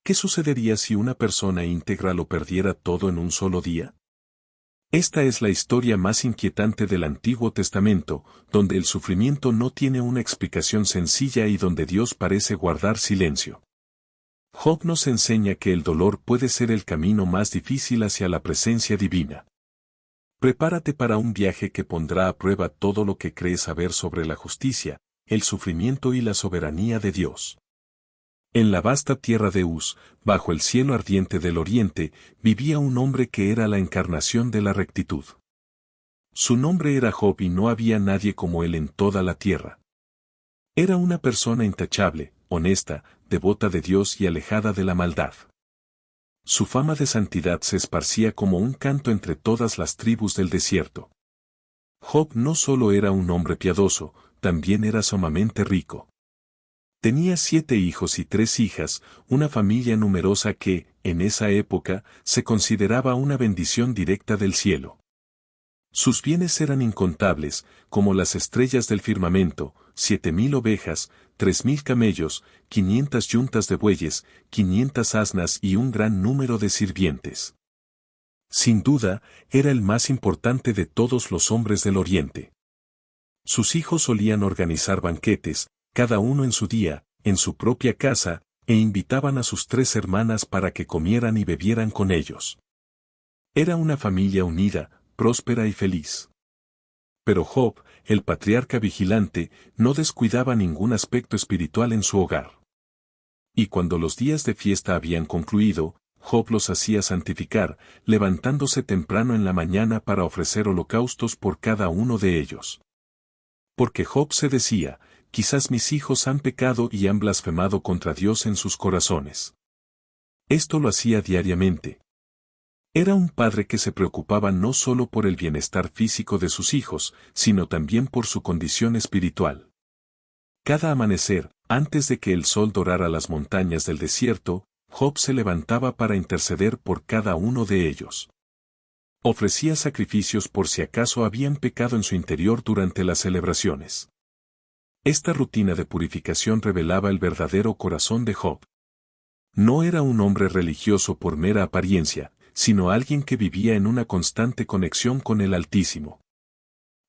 ¿Qué sucedería si una persona íntegra lo perdiera todo en un solo día? Esta es la historia más inquietante del Antiguo Testamento, donde el sufrimiento no tiene una explicación sencilla y donde Dios parece guardar silencio. Job nos enseña que el dolor puede ser el camino más difícil hacia la presencia divina. Prepárate para un viaje que pondrá a prueba todo lo que crees saber sobre la justicia, el sufrimiento y la soberanía de Dios. En la vasta tierra de Uz, bajo el cielo ardiente del oriente, vivía un hombre que era la encarnación de la rectitud. Su nombre era Job y no había nadie como él en toda la tierra. Era una persona intachable, honesta, devota de Dios y alejada de la maldad. Su fama de santidad se esparcía como un canto entre todas las tribus del desierto. Job no solo era un hombre piadoso, también era sumamente rico. Tenía 7 hijos y 3 hijas, una familia numerosa que, en esa época, se consideraba una bendición directa del cielo. Sus bienes eran incontables, como las estrellas del firmamento, 7,000 ovejas, 3,000 camellos, 500 yuntas de bueyes, 500 asnas y un gran número de sirvientes. Sin duda, era el más importante de todos los hombres del Oriente. Sus hijos solían organizar banquetes, cada uno en su día, en su propia casa, e invitaban a sus 3 hermanas para que comieran y bebieran con ellos. Era una familia unida, próspera y feliz. Pero Job, el patriarca vigilante, no descuidaba ningún aspecto espiritual en su hogar. Y cuando los días de fiesta habían concluido, Job los hacía santificar, levantándose temprano en la mañana para ofrecer holocaustos por cada uno de ellos. Porque Job se decía, quizás mis hijos han pecado y han blasfemado contra Dios en sus corazones. Esto lo hacía diariamente. Era un padre que se preocupaba no solo por el bienestar físico de sus hijos, sino también por su condición espiritual. Cada amanecer, antes de que el sol dorara las montañas del desierto, Job se levantaba para interceder por cada uno de ellos. Ofrecía sacrificios por si acaso habían pecado en su interior durante las celebraciones. Esta rutina de purificación revelaba el verdadero corazón de Job. No era un hombre religioso por mera apariencia, sino alguien que vivía en una constante conexión con el Altísimo.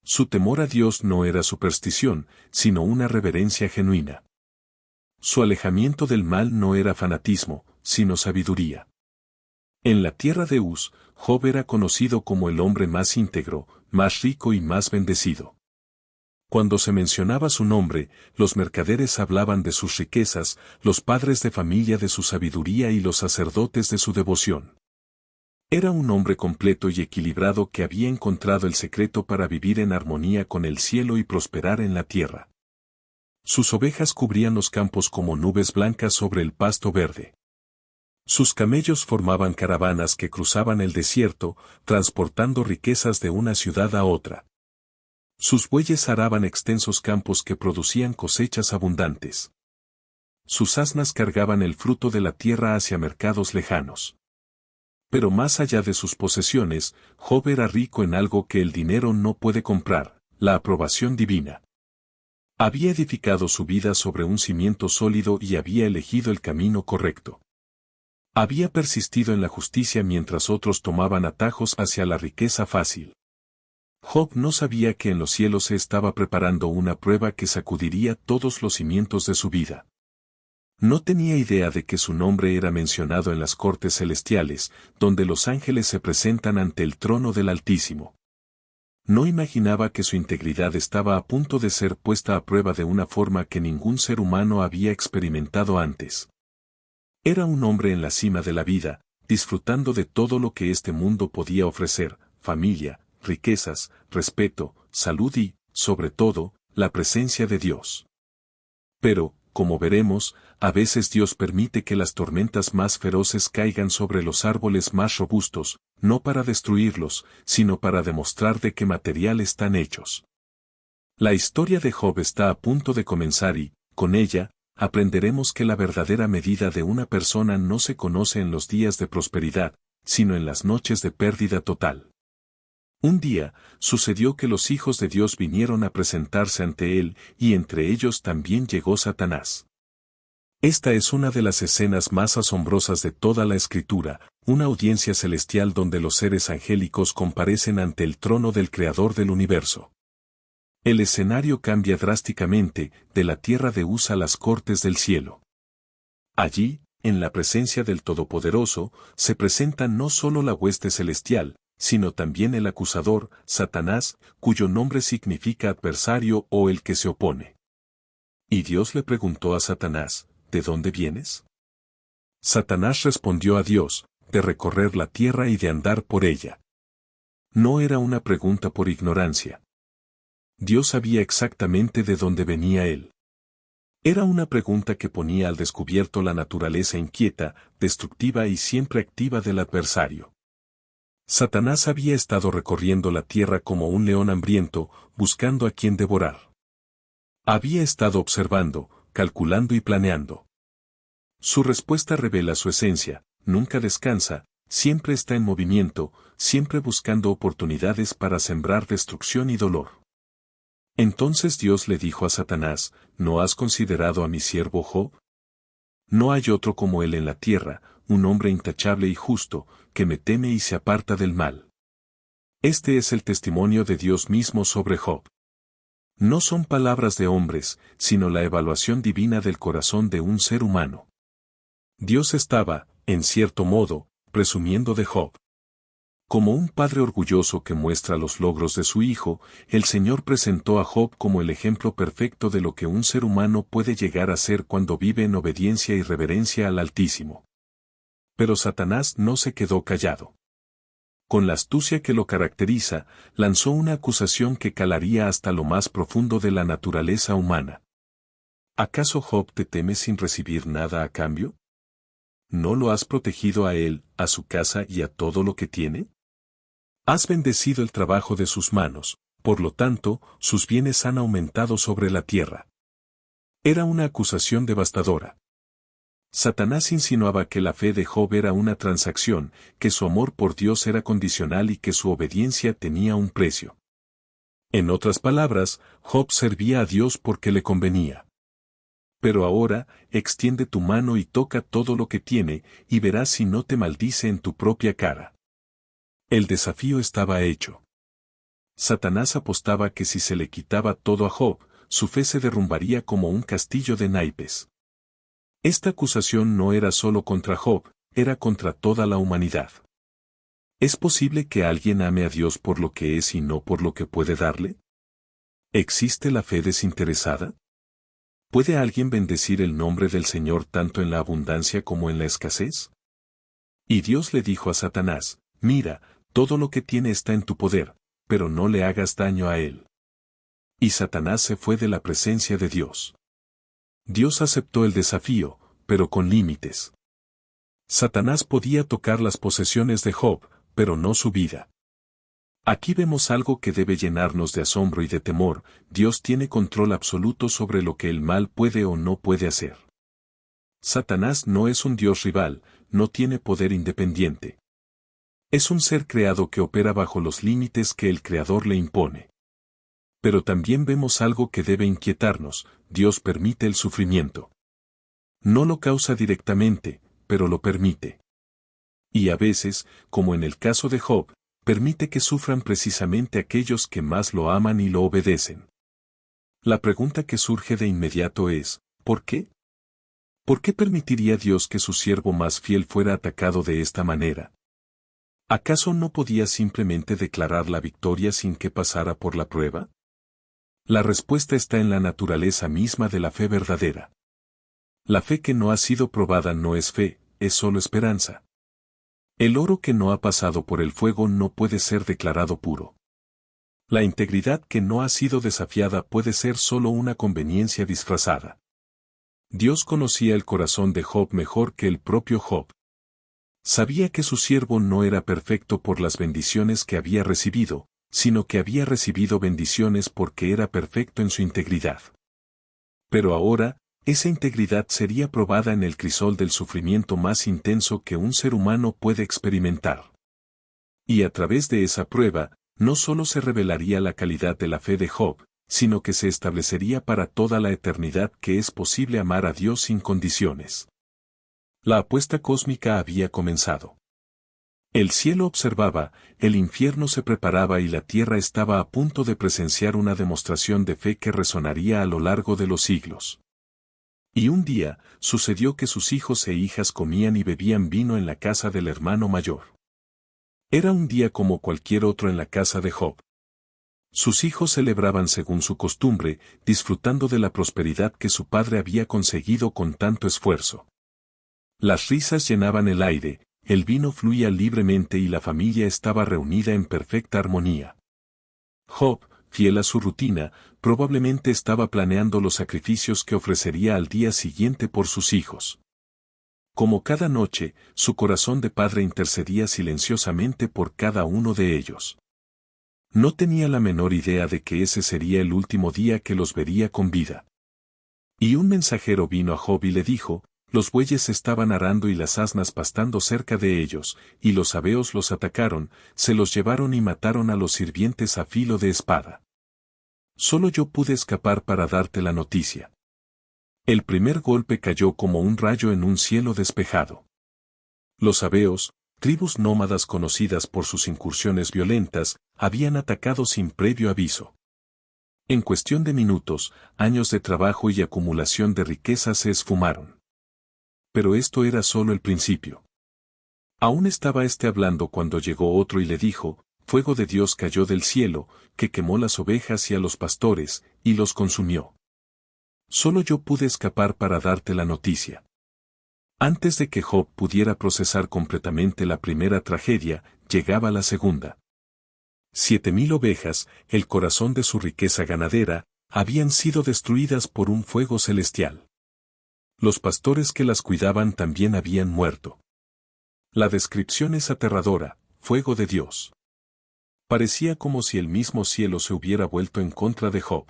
Su temor a Dios no era superstición, sino una reverencia genuina. Su alejamiento del mal no era fanatismo, sino sabiduría. En la tierra de Uz, Job era conocido como el hombre más íntegro, más rico y más bendecido. Cuando se mencionaba su nombre, los mercaderes hablaban de sus riquezas, los padres de familia de su sabiduría y los sacerdotes de su devoción. Era un hombre completo y equilibrado que había encontrado el secreto para vivir en armonía con el cielo y prosperar en la tierra. Sus ovejas cubrían los campos como nubes blancas sobre el pasto verde. Sus camellos formaban caravanas que cruzaban el desierto, transportando riquezas de una ciudad a otra. Sus bueyes araban extensos campos que producían cosechas abundantes. Sus asnas cargaban el fruto de la tierra hacia mercados lejanos. Pero más allá de sus posesiones, Job era rico en algo que el dinero no puede comprar, la aprobación divina. Había edificado su vida sobre un cimiento sólido y había elegido el camino correcto. Había persistido en la justicia mientras otros tomaban atajos hacia la riqueza fácil. Job no sabía que en los cielos se estaba preparando una prueba que sacudiría todos los cimientos de su vida. No tenía idea de que su nombre era mencionado en las cortes celestiales, donde los ángeles se presentan ante el trono del Altísimo. No imaginaba que su integridad estaba a punto de ser puesta a prueba de una forma que ningún ser humano había experimentado antes. Era un hombre en la cima de la vida, disfrutando de todo lo que este mundo podía ofrecer, familia, riquezas, respeto, salud y, sobre todo, la presencia de Dios. Pero, como veremos, a veces Dios permite que las tormentas más feroces caigan sobre los árboles más robustos, no para destruirlos, sino para demostrar de qué material están hechos. La historia de Job está a punto de comenzar y, con ella, aprenderemos que la verdadera medida de una persona no se conoce en los días de prosperidad, sino en las noches de pérdida total. Un día, sucedió que los hijos de Dios vinieron a presentarse ante él, y entre ellos también llegó Satanás. Esta es una de las escenas más asombrosas de toda la Escritura, una audiencia celestial donde los seres angélicos comparecen ante el trono del Creador del universo. El escenario cambia drásticamente, de la tierra de Uz a las cortes del cielo. Allí, en la presencia del Todopoderoso, se presenta no solo la hueste celestial, sino también el acusador, Satanás, cuyo nombre significa adversario o el que se opone. Y Dios le preguntó a Satanás, ¿de dónde vienes? Satanás respondió a Dios, de recorrer la tierra y de andar por ella. No era una pregunta por ignorancia. Dios sabía exactamente de dónde venía él. Era una pregunta que ponía al descubierto la naturaleza inquieta, destructiva y siempre activa del adversario. Satanás había estado recorriendo la tierra como un león hambriento, buscando a quien devorar. Había estado observando, calculando y planeando. Su respuesta revela su esencia, nunca descansa, siempre está en movimiento, siempre buscando oportunidades para sembrar destrucción y dolor. Entonces Dios le dijo a Satanás, ¿no has considerado a mi siervo Job? No hay otro como él en la tierra, un hombre intachable y justo, que me teme y se aparta del mal. Este es el testimonio de Dios mismo sobre Job. No son palabras de hombres, sino la evaluación divina del corazón de un ser humano. Dios estaba, en cierto modo, presumiendo de Job. Como un padre orgulloso que muestra los logros de su hijo, el Señor presentó a Job como el ejemplo perfecto de lo que un ser humano puede llegar a ser cuando vive en obediencia y reverencia al Altísimo. Pero Satanás no se quedó callado. Con la astucia que lo caracteriza, lanzó una acusación que calaría hasta lo más profundo de la naturaleza humana. ¿Acaso Job te teme sin recibir nada a cambio? ¿No lo has protegido a él, a su casa y a todo lo que tiene? Has bendecido el trabajo de sus manos, por lo tanto, sus bienes han aumentado sobre la tierra. Era una acusación devastadora. Satanás insinuaba que la fe de Job era una transacción, que su amor por Dios era condicional y que su obediencia tenía un precio. En otras palabras, Job servía a Dios porque le convenía. Pero ahora, extiende tu mano y toca todo lo que tiene, y verás si no te maldice en tu propia cara. El desafío estaba hecho. Satanás apostaba que si se le quitaba todo a Job, su fe se derrumbaría como un castillo de naipes. Esta acusación no era solo contra Job, era contra toda la humanidad. ¿Es posible que alguien ame a Dios por lo que es y no por lo que puede darle? ¿Existe la fe desinteresada? ¿Puede alguien bendecir el nombre del Señor tanto en la abundancia como en la escasez? Y Dios le dijo a Satanás, mira, todo lo que tiene está en tu poder, pero no le hagas daño a él. Y Satanás se fue de la presencia de Dios. Dios aceptó el desafío, pero con límites. Satanás podía tocar las posesiones de Job, pero no su vida. Aquí vemos algo que debe llenarnos de asombro y de temor: Dios tiene control absoluto sobre lo que el mal puede o no puede hacer. Satanás no es un Dios rival, no tiene poder independiente. Es un ser creado que opera bajo los límites que el Creador le impone. Pero también vemos algo que debe inquietarnos: Dios permite el sufrimiento. No lo causa directamente, pero lo permite. Y a veces, como en el caso de Job, permite que sufran precisamente aquellos que más lo aman y lo obedecen. La pregunta que surge de inmediato es, ¿por qué? ¿Por qué permitiría Dios que su siervo más fiel fuera atacado de esta manera? ¿Acaso no podía simplemente declarar la victoria sin que pasara por la prueba? La respuesta está en la naturaleza misma de la fe verdadera. La fe que no ha sido probada no es fe, es solo esperanza. El oro que no ha pasado por el fuego no puede ser declarado puro. La integridad que no ha sido desafiada puede ser solo una conveniencia disfrazada. Dios conocía el corazón de Job mejor que el propio Job. Sabía que su siervo no era perfecto por las bendiciones que había recibido, sino que había recibido bendiciones porque era perfecto en su integridad. Pero ahora, esa integridad sería probada en el crisol del sufrimiento más intenso que un ser humano puede experimentar. Y a través de esa prueba, no solo se revelaría la calidad de la fe de Job, sino que se establecería para toda la eternidad que es posible amar a Dios sin condiciones. La apuesta cósmica había comenzado. El cielo observaba, el infierno se preparaba y la tierra estaba a punto de presenciar una demostración de fe que resonaría a lo largo de los siglos. Y un día, sucedió que sus hijos e hijas comían y bebían vino en la casa del hermano mayor. Era un día como cualquier otro en la casa de Job. Sus hijos celebraban según su costumbre, disfrutando de la prosperidad que su padre había conseguido con tanto esfuerzo. Las risas llenaban el aire, el vino fluía libremente y la familia estaba reunida en perfecta armonía. Job, fiel a su rutina, probablemente estaba planeando los sacrificios que ofrecería al día siguiente por sus hijos. Como cada noche, su corazón de padre intercedía silenciosamente por cada uno de ellos. No tenía la menor idea de que ese sería el último día que los vería con vida. Y un mensajero vino a Job y le dijo: los bueyes estaban arando y las asnas pastando cerca de ellos, y los sabeos los atacaron, se los llevaron y mataron a los sirvientes a filo de espada. Solo yo pude escapar para darte la noticia. El primer golpe cayó como un rayo en un cielo despejado. Los sabeos, tribus nómadas conocidas por sus incursiones violentas, habían atacado sin previo aviso. En cuestión de minutos, años de trabajo y acumulación de riqueza se esfumaron. Pero esto era solo el principio. Aún estaba hablando cuando llegó otro y le dijo: fuego de Dios cayó del cielo, que quemó las ovejas y a los pastores, y los consumió. Solo yo pude escapar para darte la noticia. Antes de que Job pudiera procesar completamente la primera tragedia, llegaba la segunda. 7,000 ovejas, el corazón de su riqueza ganadera, habían sido destruidas por un fuego celestial. Los pastores que las cuidaban también habían muerto. La descripción es aterradora: fuego de Dios. Parecía como si el mismo cielo se hubiera vuelto en contra de Job.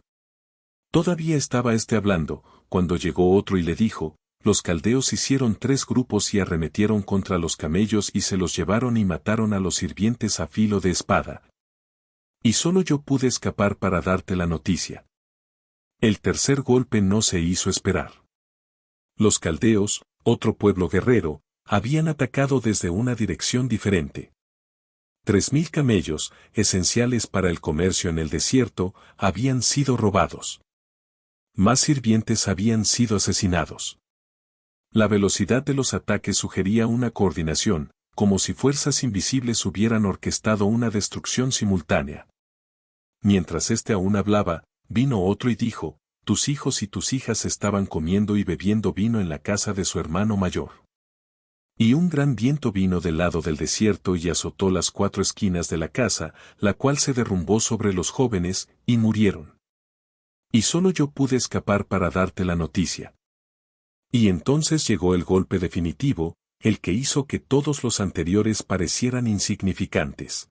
Todavía estaba hablando, cuando llegó otro y le dijo: los caldeos hicieron 3 grupos y arremetieron contra los camellos y se los llevaron y mataron a los sirvientes a filo de espada. Y solo yo pude escapar para darte la noticia. El tercer golpe no se hizo esperar. Los caldeos, otro pueblo guerrero, habían atacado desde una dirección diferente. 3,000 camellos, esenciales para el comercio en el desierto, habían sido robados. Más sirvientes habían sido asesinados. La velocidad de los ataques sugería una coordinación, como si fuerzas invisibles hubieran orquestado una destrucción simultánea. Mientras aún hablaba, vino otro y dijo: tus hijos y tus hijas estaban comiendo y bebiendo vino en la casa de su hermano mayor. Y un gran viento vino del lado del desierto y azotó las 4 esquinas de la casa, la cual se derrumbó sobre los jóvenes, y murieron. Y solo yo pude escapar para darte la noticia. Y entonces llegó el golpe definitivo, el que hizo que todos los anteriores parecieran insignificantes.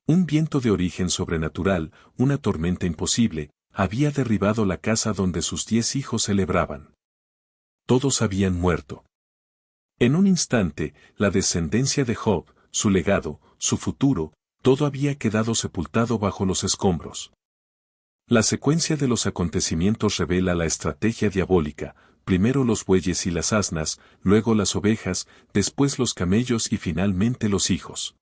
Un viento de origen sobrenatural, una tormenta imposible, había derribado la casa donde sus 10 hijos celebraban. Todos habían muerto. En un instante, la descendencia de Job, su legado, su futuro, todo había quedado sepultado bajo los escombros. La secuencia de los acontecimientos revela la estrategia diabólica: primero los bueyes y las asnas, luego las ovejas, después los camellos y finalmente los hijos.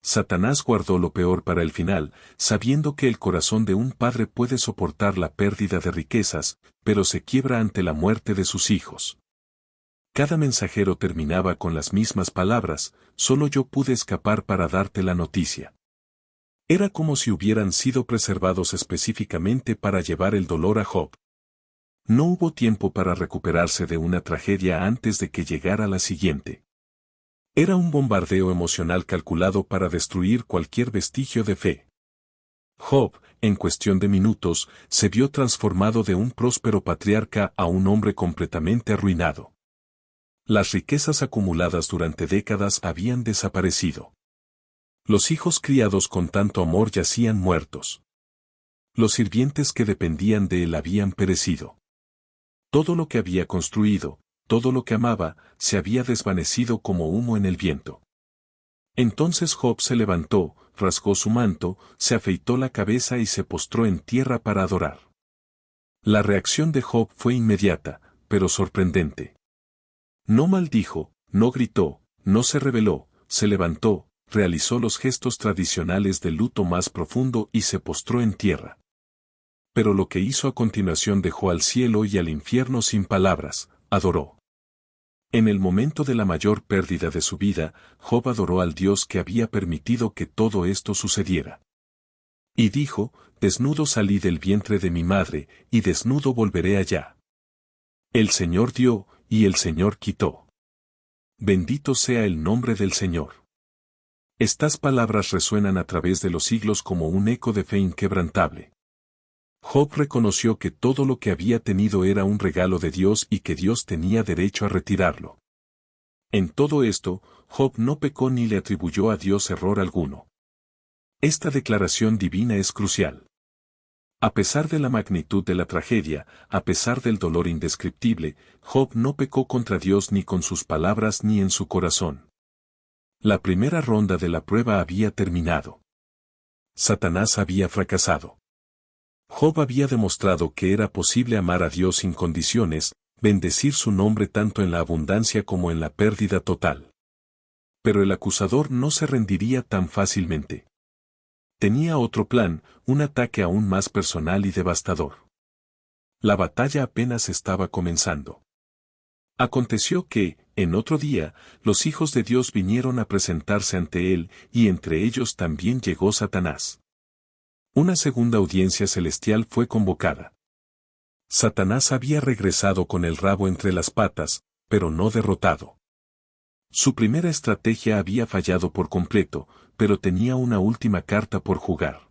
Satanás guardó lo peor para el final, sabiendo que el corazón de un padre puede soportar la pérdida de riquezas, pero se quiebra ante la muerte de sus hijos. Cada mensajero terminaba con las mismas palabras: solo yo pude escapar para darte la noticia. Era como si hubieran sido preservados específicamente para llevar el dolor a Job. No hubo tiempo para recuperarse de una tragedia antes de que llegara la siguiente. Era un bombardeo emocional calculado para destruir cualquier vestigio de fe. Job, en cuestión de minutos, se vio transformado de un próspero patriarca a un hombre completamente arruinado. Las riquezas acumuladas durante décadas habían desaparecido. Los hijos criados con tanto amor yacían muertos. Los sirvientes que dependían de él habían perecido. Todo lo que había construido, todo lo que amaba, se había desvanecido como humo en el viento. Entonces Job se levantó, rasgó su manto, se afeitó la cabeza y se postró en tierra para adorar. La reacción de Job fue inmediata, pero sorprendente. No maldijo, no gritó, no se rebeló, se levantó, realizó los gestos tradicionales del luto más profundo y se postró en tierra. Pero lo que hizo a continuación dejó al cielo y al infierno sin palabras, adoró. En el momento de la mayor pérdida de su vida, Job adoró al Dios que había permitido que todo esto sucediera. Y dijo, desnudo salí del vientre de mi madre, y desnudo volveré allá. El Señor dio, y el Señor quitó. Bendito sea el nombre del Señor. Estas palabras resuenan a través de los siglos como un eco de fe inquebrantable. Job reconoció que todo lo que había tenido era un regalo de Dios y que Dios tenía derecho a retirarlo. En todo esto, Job no pecó ni le atribuyó a Dios error alguno. Esta declaración divina es crucial. A pesar de la magnitud de la tragedia, a pesar del dolor indescriptible, Job no pecó contra Dios ni con sus palabras ni en su corazón. La primera ronda de la prueba había terminado. Satanás había fracasado. Job había demostrado que era posible amar a Dios sin condiciones, bendecir su nombre tanto en la abundancia como en la pérdida total. Pero el acusador no se rendiría tan fácilmente. Tenía otro plan, un ataque aún más personal y devastador. La batalla apenas estaba comenzando. Aconteció que, en otro día, los hijos de Dios vinieron a presentarse ante él, y entre ellos también llegó Satanás. Una segunda audiencia celestial fue convocada. Satanás había regresado con el rabo entre las patas, pero no derrotado. Su primera estrategia había fallado por completo, pero tenía una última carta por jugar.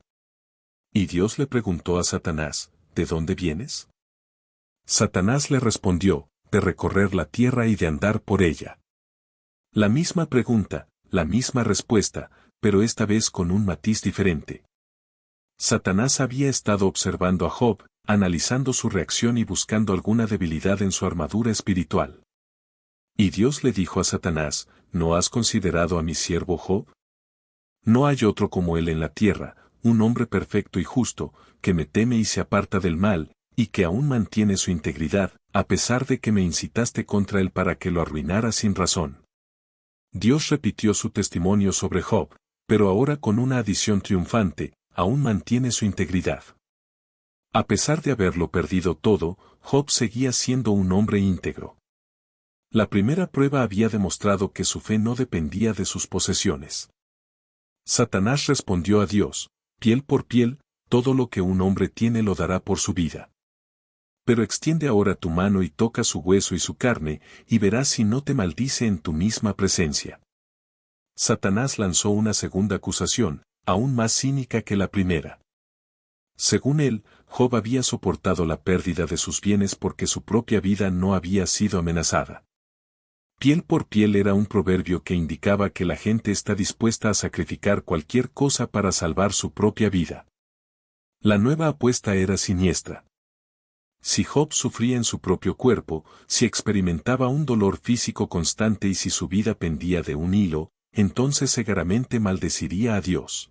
Y Dios le preguntó a Satanás, ¿de dónde vienes? Satanás le respondió, de recorrer la tierra y de andar por ella. La misma pregunta, la misma respuesta, pero esta vez con un matiz diferente. Satanás había estado observando a Job, analizando su reacción y buscando alguna debilidad en su armadura espiritual. Y Dios le dijo a Satanás, ¿no has considerado a mi siervo Job? No hay otro como él en la tierra, un hombre perfecto y justo, que me teme y se aparta del mal, y que aún mantiene su integridad, a pesar de que me incitaste contra él para que lo arruinara sin razón. Dios repitió su testimonio sobre Job, pero ahora con una adición triunfante, aún mantiene su integridad. A pesar de haberlo perdido todo, Job seguía siendo un hombre íntegro. La primera prueba había demostrado que su fe no dependía de sus posesiones. Satanás respondió a Dios, piel por piel, todo lo que un hombre tiene lo dará por su vida. Pero extiende ahora tu mano y toca su hueso y su carne, y verás si no te maldice en tu misma presencia. Satanás lanzó una segunda acusación, aún más cínica que la primera. Según él, Job había soportado la pérdida de sus bienes porque su propia vida no había sido amenazada. Piel por piel era un proverbio que indicaba que la gente está dispuesta a sacrificar cualquier cosa para salvar su propia vida. La nueva apuesta era siniestra. Si Job sufría en su propio cuerpo, si experimentaba un dolor físico constante y si su vida pendía de un hilo, entonces segaramente maldeciría a Dios.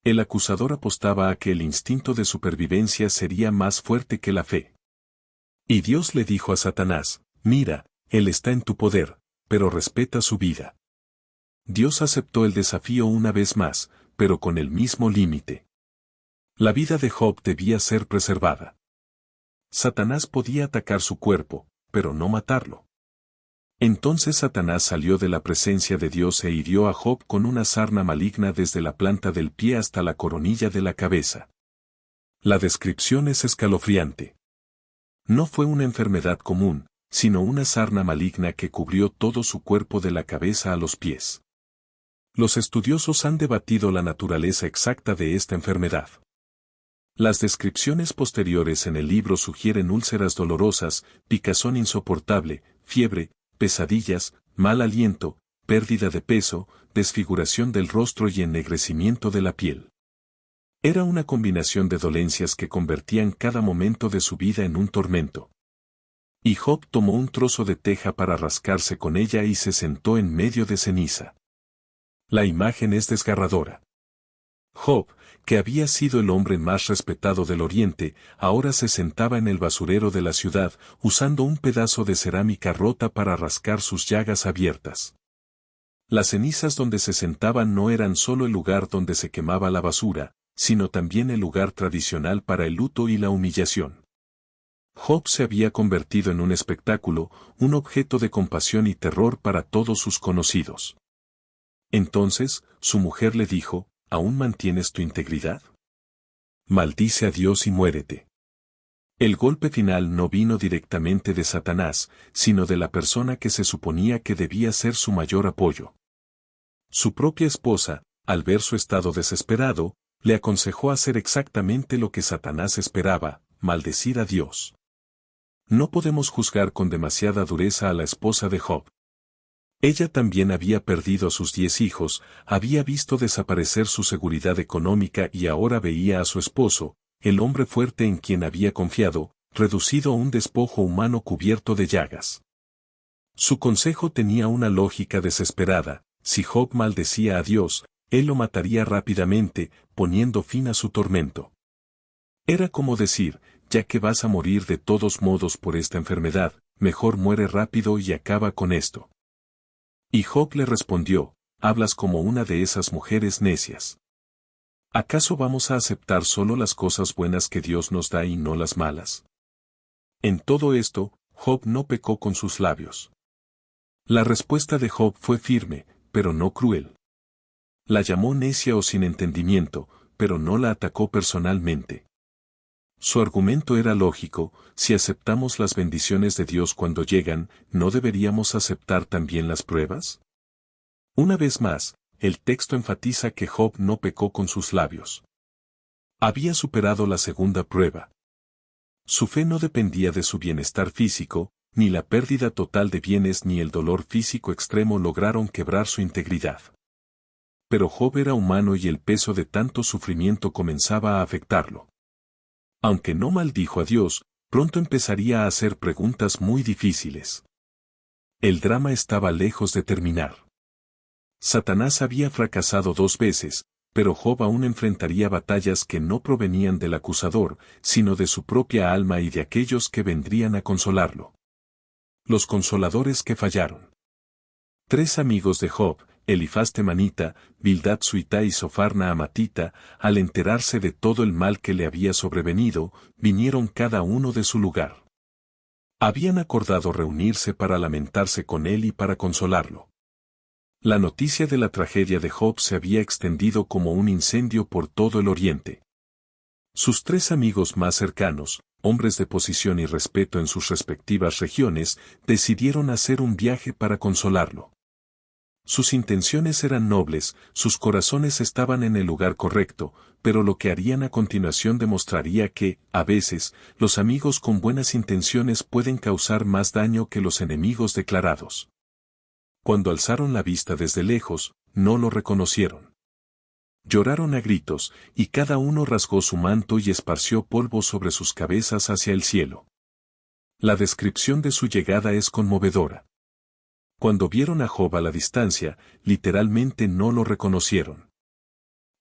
El acusador apostaba a que el instinto de supervivencia sería más fuerte que la fe. Y Dios le dijo a Satanás, mira, él está en tu poder, pero respeta su vida. Dios aceptó el desafío una vez más, pero con el mismo límite. La vida de Job debía ser preservada. Satanás podía atacar su cuerpo, pero no matarlo. Entonces Satanás salió de la presencia de Dios e hirió a Job con una sarna maligna desde la planta del pie hasta la coronilla de la cabeza. La descripción es escalofriante. No fue una enfermedad común, sino una sarna maligna que cubrió todo su cuerpo de la cabeza a los pies. Los estudiosos han debatido la naturaleza exacta de esta enfermedad. Las descripciones posteriores en el libro sugieren úlceras dolorosas, picazón insoportable, fiebre, pesadillas, mal aliento, pérdida de peso, desfiguración del rostro y ennegrecimiento de la piel. Era una combinación de dolencias que convertían cada momento de su vida en un tormento. Y Job tomó un trozo de teja para rascarse con ella y se sentó en medio de ceniza. La imagen es desgarradora. Job, que había sido el hombre más respetado del Oriente, ahora se sentaba en el basurero de la ciudad, usando un pedazo de cerámica rota para rascar sus llagas abiertas. Las cenizas donde se sentaban no eran solo el lugar donde se quemaba la basura, sino también el lugar tradicional para el luto y la humillación. Job se había convertido en un espectáculo, un objeto de compasión y terror para todos sus conocidos. Entonces, su mujer le dijo, ¿aún mantienes tu integridad? Maldice a Dios y muérete. El golpe final no vino directamente de Satanás, sino de la persona que se suponía que debía ser su mayor apoyo. Su propia esposa, al ver su estado desesperado, le aconsejó hacer exactamente lo que Satanás esperaba, maldecir a Dios. No podemos juzgar con demasiada dureza a la esposa de Job. Ella también había perdido a sus 10 hijos, había visto desaparecer su seguridad económica y ahora veía a su esposo, el hombre fuerte en quien había confiado, reducido a un despojo humano cubierto de llagas. Su consejo tenía una lógica desesperada: si Job maldecía a Dios, él lo mataría rápidamente, poniendo fin a su tormento. Era como decir, ya que vas a morir de todos modos por esta enfermedad, mejor muere rápido y acaba con esto. Y Job le respondió, hablas como una de esas mujeres necias. ¿Acaso vamos a aceptar solo las cosas buenas que Dios nos da y no las malas? En todo esto, Job no pecó con sus labios. La respuesta de Job fue firme, pero no cruel. La llamó necia o sin entendimiento, pero no la atacó personalmente. Su argumento era lógico: si aceptamos las bendiciones de Dios cuando llegan, ¿no deberíamos aceptar también las pruebas? Una vez más, el texto enfatiza que Job no pecó con sus labios. Había superado la segunda prueba. Su fe no dependía de su bienestar físico, ni la pérdida total de bienes ni el dolor físico extremo lograron quebrar su integridad. Pero Job era humano y el peso de tanto sufrimiento comenzaba a afectarlo. Aunque no maldijo a Dios, pronto empezaría a hacer preguntas muy difíciles. El drama estaba lejos de terminar. Satanás había fracasado 2 veces, pero Job aún enfrentaría batallas que no provenían del acusador, sino de su propia alma y de aquellos que vendrían a consolarlo. Los consoladores que fallaron. 3 amigos de Job, Elifaz temanita, Bildad suita y Sofar naamatita, al enterarse de todo el mal que le había sobrevenido, vinieron cada uno de su lugar. Habían acordado reunirse para lamentarse con él y para consolarlo. La noticia de la tragedia de Job se había extendido como un incendio por todo el Oriente. Sus 3 amigos más cercanos, hombres de posición y respeto en sus respectivas regiones, decidieron hacer un viaje para consolarlo. Sus intenciones eran nobles, sus corazones estaban en el lugar correcto, pero lo que harían a continuación demostraría que, a veces, los amigos con buenas intenciones pueden causar más daño que los enemigos declarados. Cuando alzaron la vista desde lejos, no lo reconocieron. Lloraron a gritos, y cada uno rasgó su manto y esparció polvo sobre sus cabezas hacia el cielo. La descripción de su llegada es conmovedora. Cuando vieron a Job a la distancia, literalmente no lo reconocieron.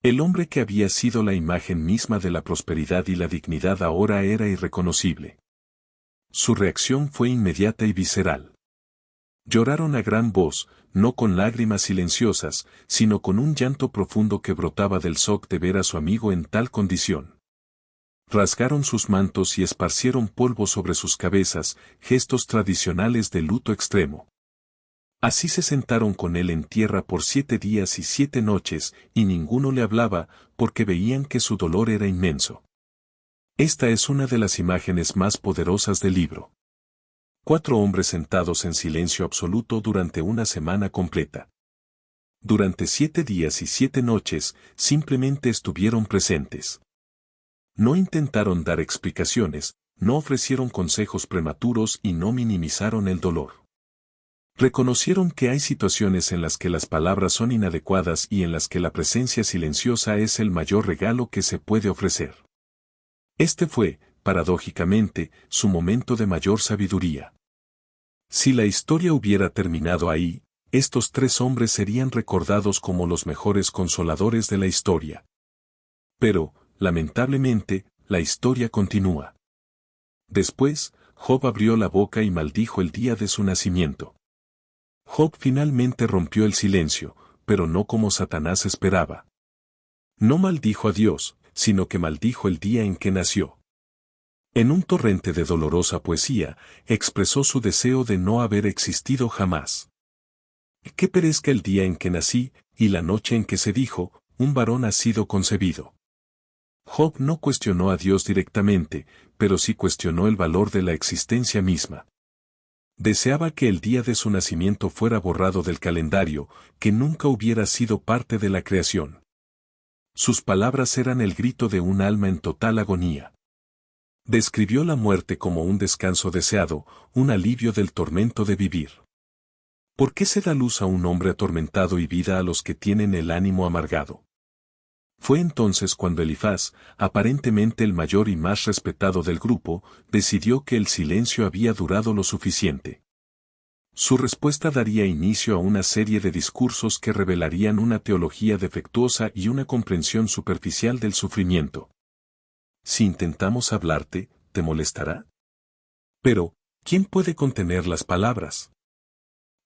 El hombre que había sido la imagen misma de la prosperidad y la dignidad ahora era irreconocible. Su reacción fue inmediata y visceral. Lloraron a gran voz, no con lágrimas silenciosas, sino con un llanto profundo que brotaba del shock de ver a su amigo en tal condición. Rasgaron sus mantos y esparcieron polvo sobre sus cabezas, gestos tradicionales de luto extremo. Así se sentaron con él en tierra por 7 días y 7 noches, y ninguno le hablaba, porque veían que su dolor era inmenso. Esta es una de las imágenes más poderosas del libro. 4 hombres sentados en silencio absoluto durante una semana completa. Durante 7 días y 7 noches, simplemente estuvieron presentes. No intentaron dar explicaciones, no ofrecieron consejos prematuros y no minimizaron el dolor. Reconocieron que hay situaciones en las que las palabras son inadecuadas y en las que la presencia silenciosa es el mayor regalo que se puede ofrecer. Este fue, paradójicamente, su momento de mayor sabiduría. Si la historia hubiera terminado ahí, estos tres hombres serían recordados como los mejores consoladores de la historia. Pero, lamentablemente, la historia continúa. Después, Job abrió la boca y maldijo el día de su nacimiento. Job finalmente rompió el silencio, pero no como Satanás esperaba. No maldijo a Dios, sino que maldijo el día en que nació. En un torrente de dolorosa poesía, expresó su deseo de no haber existido jamás. Que perezca el día en que nací, y la noche en que se dijo, un varón ha sido concebido. Job no cuestionó a Dios directamente, pero sí cuestionó el valor de la existencia misma. Deseaba que el día de su nacimiento fuera borrado del calendario, que nunca hubiera sido parte de la creación. Sus palabras eran el grito de un alma en total agonía. Describió la muerte como un descanso deseado, un alivio del tormento de vivir. ¿Por qué se da luz a un hombre atormentado y vida a los que tienen el ánimo amargado? Fue entonces cuando Elifaz, aparentemente el mayor y más respetado del grupo, decidió que el silencio había durado lo suficiente. Su respuesta daría inicio a una serie de discursos que revelarían una teología defectuosa y una comprensión superficial del sufrimiento. Si intentamos hablarte, ¿te molestará? Pero, ¿quién puede contener las palabras?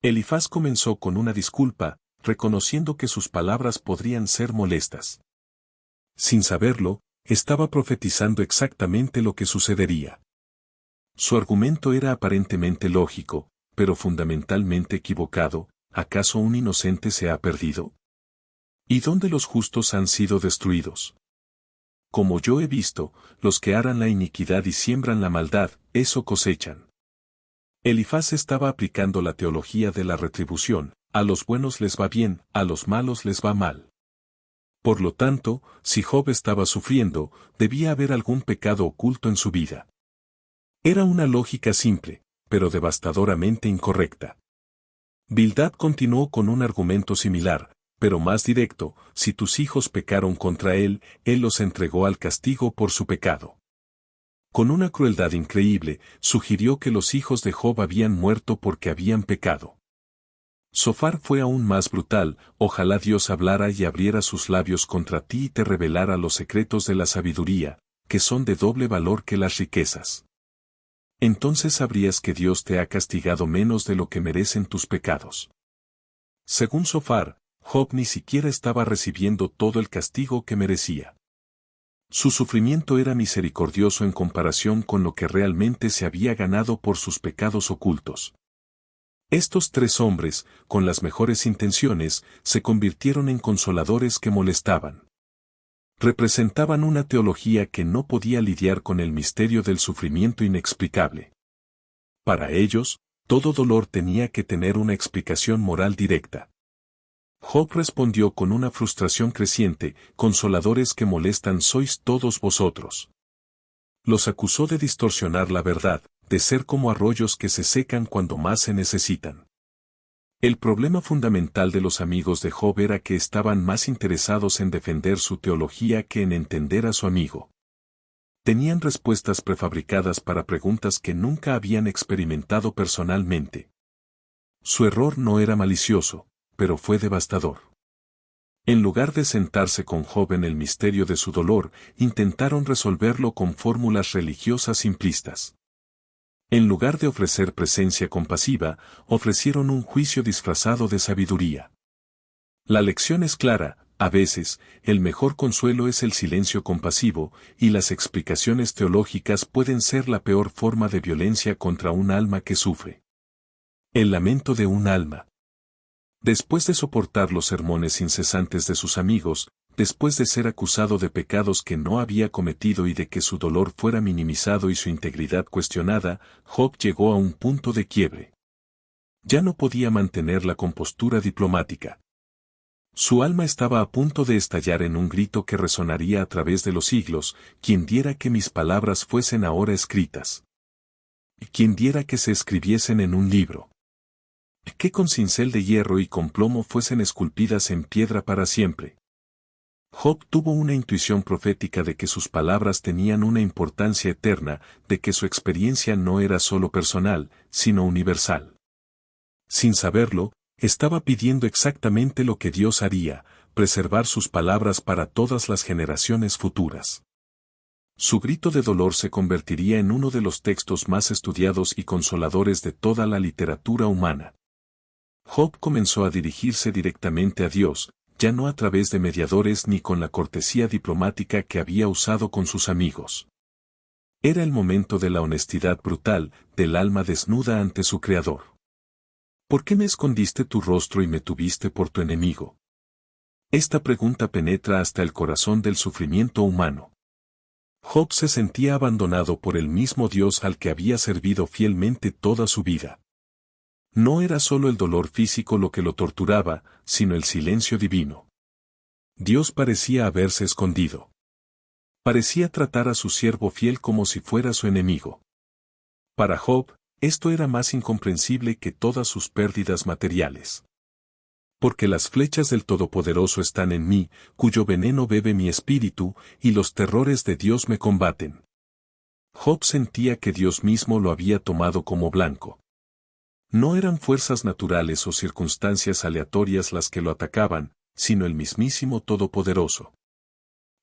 Elifaz comenzó con una disculpa, reconociendo que sus palabras podrían ser molestas. Sin saberlo, estaba profetizando exactamente lo que sucedería. Su argumento era aparentemente lógico, pero fundamentalmente equivocado. ¿Acaso un inocente se ha perdido? ¿Y dónde los justos han sido destruidos? Como yo he visto, los que aran la iniquidad y siembran la maldad, eso cosechan. Elifaz estaba aplicando la teología de la retribución: a los buenos les va bien, a los malos les va mal. Por lo tanto, si Job estaba sufriendo, debía haber algún pecado oculto en su vida. Era una lógica simple, pero devastadoramente incorrecta. Bildad continuó con un argumento similar, pero más directo: si tus hijos pecaron contra él, él los entregó al castigo por su pecado. Con una crueldad increíble, sugirió que los hijos de Job habían muerto porque habían pecado. Zofar fue aún más brutal: ojalá Dios hablara y abriera sus labios contra ti y te revelara los secretos de la sabiduría, que son de doble valor que las riquezas. Entonces sabrías que Dios te ha castigado menos de lo que merecen tus pecados. Según Zofar, Job ni siquiera estaba recibiendo todo el castigo que merecía. Su sufrimiento era misericordioso en comparación con lo que realmente se había ganado por sus pecados ocultos. Estos tres hombres, con las mejores intenciones, se convirtieron en consoladores que molestaban. Representaban una teología que no podía lidiar con el misterio del sufrimiento inexplicable. Para ellos, todo dolor tenía que tener una explicación moral directa. Job respondió con una frustración creciente: consoladores que molestan sois todos vosotros. Los acusó de distorsionar la verdad, de ser como arroyos que se secan cuando más se necesitan. El problema fundamental de los amigos de Job era que estaban más interesados en defender su teología que en entender a su amigo. Tenían respuestas prefabricadas para preguntas que nunca habían experimentado personalmente. Su error no era malicioso, pero fue devastador. En lugar de sentarse con Job en el misterio de su dolor, intentaron resolverlo con fórmulas religiosas simplistas. En lugar de ofrecer presencia compasiva, ofrecieron un juicio disfrazado de sabiduría. La lección es clara: a veces, el mejor consuelo es el silencio compasivo, y las explicaciones teológicas pueden ser la peor forma de violencia contra un alma que sufre. El lamento de un alma. Después de soportar los sermones incesantes de sus amigos, después de ser acusado de pecados que no había cometido y de que su dolor fuera minimizado y su integridad cuestionada, Job llegó a un punto de quiebre. Ya no podía mantener la compostura diplomática. Su alma estaba a punto de estallar en un grito que resonaría a través de los siglos: quien diera que mis palabras fuesen ahora escritas. Quien diera que se escribiesen en un libro. Que con cincel de hierro y con plomo fuesen esculpidas en piedra para siempre. Job tuvo una intuición profética de que sus palabras tenían una importancia eterna, de que su experiencia no era solo personal, sino universal. Sin saberlo, Estaba pidiendo exactamente lo que Dios haría, preservar sus palabras para todas las generaciones futuras. Su grito de dolor se convertiría en uno de los textos más estudiados y consoladores de toda la literatura humana. Job comenzó a dirigirse directamente a Dios, ya no a través de mediadores ni con la cortesía diplomática que había usado con sus amigos. Era el momento de la honestidad brutal, del alma desnuda ante su Creador. ¿Por qué me escondiste tu rostro y me tuviste por tu enemigo? Esta pregunta penetra hasta el corazón del sufrimiento humano. Job se sentía abandonado por el mismo Dios al que había servido fielmente toda su vida. No era solo el dolor físico lo que lo torturaba, sino el silencio divino. Dios parecía haberse escondido. Parecía tratar a su siervo fiel como si fuera su enemigo. Para Job, esto era más incomprensible que todas sus pérdidas materiales. Porque las flechas del Todopoderoso están en mí, cuyo veneno bebe mi espíritu, y los terrores de Dios me combaten. Job sentía que Dios mismo lo había tomado como blanco. No eran fuerzas naturales o circunstancias aleatorias las que lo atacaban, sino el mismísimo Todopoderoso.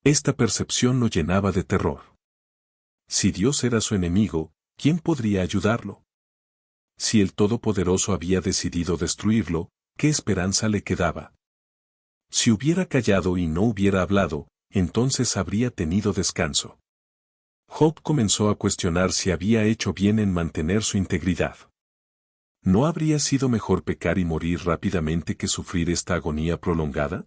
Esta percepción lo llenaba de terror. Si Dios era su enemigo, ¿quién podría ayudarlo? Si el Todopoderoso había decidido destruirlo, ¿qué esperanza le quedaba? Si hubiera callado y no hubiera hablado, entonces habría tenido descanso. Job comenzó a cuestionar si había hecho bien en mantener su integridad. ¿No habría sido mejor pecar y morir rápidamente que sufrir esta agonía prolongada?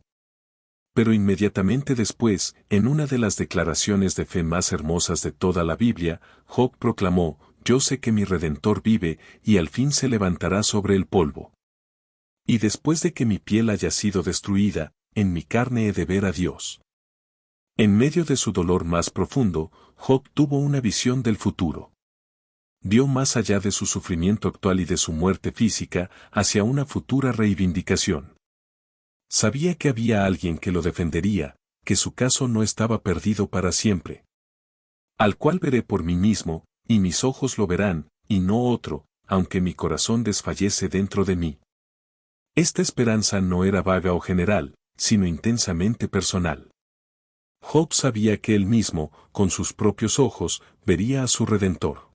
Pero inmediatamente después, en una de las declaraciones de fe más hermosas de toda la Biblia, Job proclamó: «Yo sé que mi Redentor vive, y al fin se levantará sobre el polvo. Y después de que mi piel haya sido destruida, en mi carne he de ver a Dios». En medio de su dolor más profundo, Job tuvo una visión del futuro. Vio más allá de su sufrimiento actual y de su muerte física, hacia una futura reivindicación. Sabía que había alguien que lo defendería, que su caso no estaba perdido para siempre. Al cual veré por mí mismo, y mis ojos lo verán, y no otro, aunque mi corazón desfallece dentro de mí. Esta esperanza no era vaga o general, sino intensamente personal. Job sabía que él mismo, con sus propios ojos, vería a su Redentor.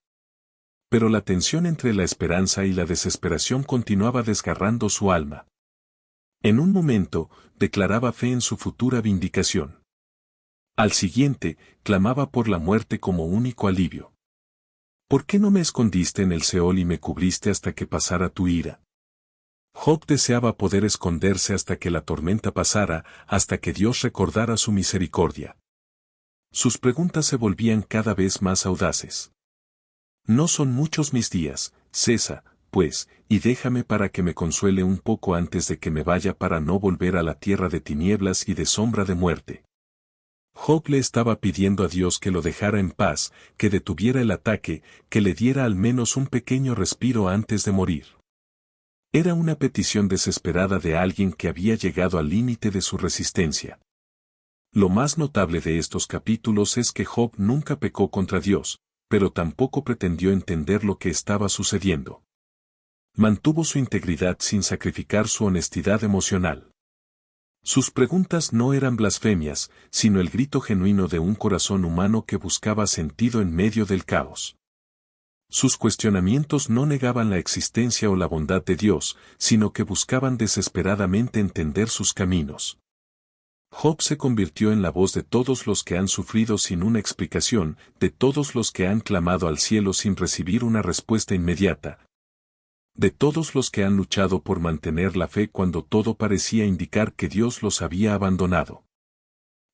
Pero la tensión entre la esperanza y la desesperación continuaba desgarrando su alma. En un momento, declaraba fe en su futura vindicación. Al siguiente, clamaba por la muerte como único alivio. ¿Por qué no me escondiste en el Seol y me cubriste hasta que pasara tu ira? Job deseaba poder esconderse hasta que la tormenta pasara, hasta que Dios recordara su misericordia. Sus preguntas se volvían cada vez más audaces. No son muchos mis días, cesa, pues, y déjame para que me consuele un poco antes de que me vaya para no volver a la tierra de tinieblas y de sombra de muerte. Job le estaba pidiendo a Dios que lo dejara en paz, que detuviera el ataque, que le diera al menos un pequeño respiro antes de morir. Era una petición desesperada de alguien que había llegado al límite de su resistencia. Lo más notable de estos capítulos es que Job nunca pecó contra Dios, pero tampoco pretendió entender lo que estaba sucediendo. Mantuvo su integridad sin sacrificar su honestidad emocional. Sus preguntas no eran blasfemias, sino el grito genuino de un corazón humano que buscaba sentido en medio del caos. Sus cuestionamientos no negaban la existencia o la bondad de Dios, sino que buscaban desesperadamente entender sus caminos. Job se convirtió en la voz de todos los que han sufrido sin una explicación, de todos los que han clamado al cielo sin recibir una respuesta inmediata, de todos los que han luchado por mantener la fe cuando todo parecía indicar que Dios los había abandonado.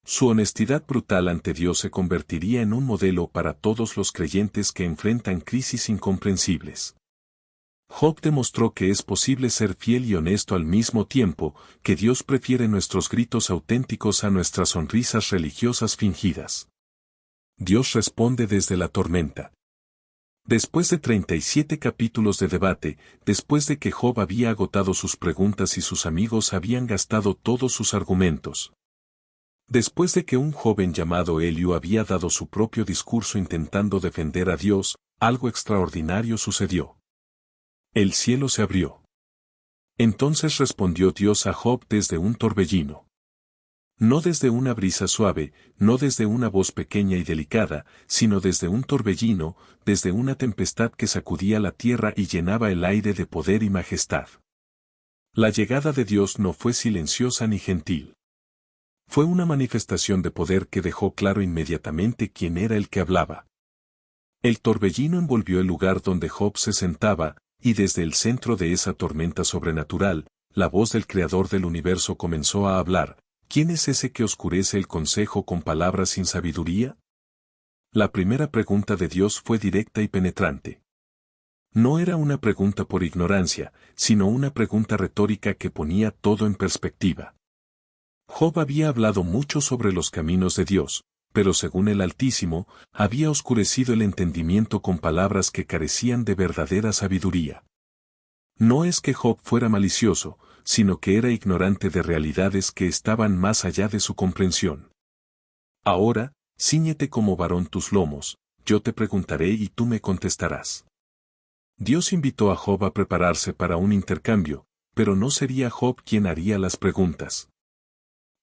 Su honestidad brutal ante Dios se convertiría en un modelo para todos los creyentes que enfrentan crisis incomprensibles. Job demostró que es posible ser fiel y honesto al mismo tiempo, que Dios prefiere nuestros gritos auténticos a nuestras sonrisas religiosas fingidas. Dios responde desde la tormenta. Después de 37 capítulos de debate, después de que Job había agotado sus preguntas y sus amigos habían gastado todos sus argumentos, después de que un joven llamado Eliú había dado su propio discurso intentando defender a Dios, algo extraordinario sucedió. El cielo se abrió. Entonces respondió Dios a Job desde un torbellino. No desde una brisa suave, no desde una voz pequeña y delicada, sino desde un torbellino, desde una tempestad que sacudía la tierra y llenaba el aire de poder y majestad. La llegada de Dios no fue silenciosa ni gentil. Fue una manifestación de poder que dejó claro inmediatamente quién era el que hablaba. El torbellino envolvió el lugar donde Job se sentaba, y desde el centro de esa tormenta sobrenatural, la voz del Creador del universo comenzó a hablar. ¿Quién es ese que oscurece el consejo con palabras sin sabiduría? La primera pregunta de Dios fue directa y penetrante. No era una pregunta por ignorancia, sino una pregunta retórica que ponía todo en perspectiva. Job había hablado mucho sobre los caminos de Dios, pero según el Altísimo, había oscurecido el entendimiento con palabras que carecían de verdadera sabiduría. No es que Job fuera malicioso, sino que era ignorante de realidades que estaban más allá de su comprensión. Ahora, cíñete como varón tus lomos, yo te preguntaré y tú me contestarás. Dios invitó a Job a prepararse para un intercambio, pero no sería Job quien haría las preguntas.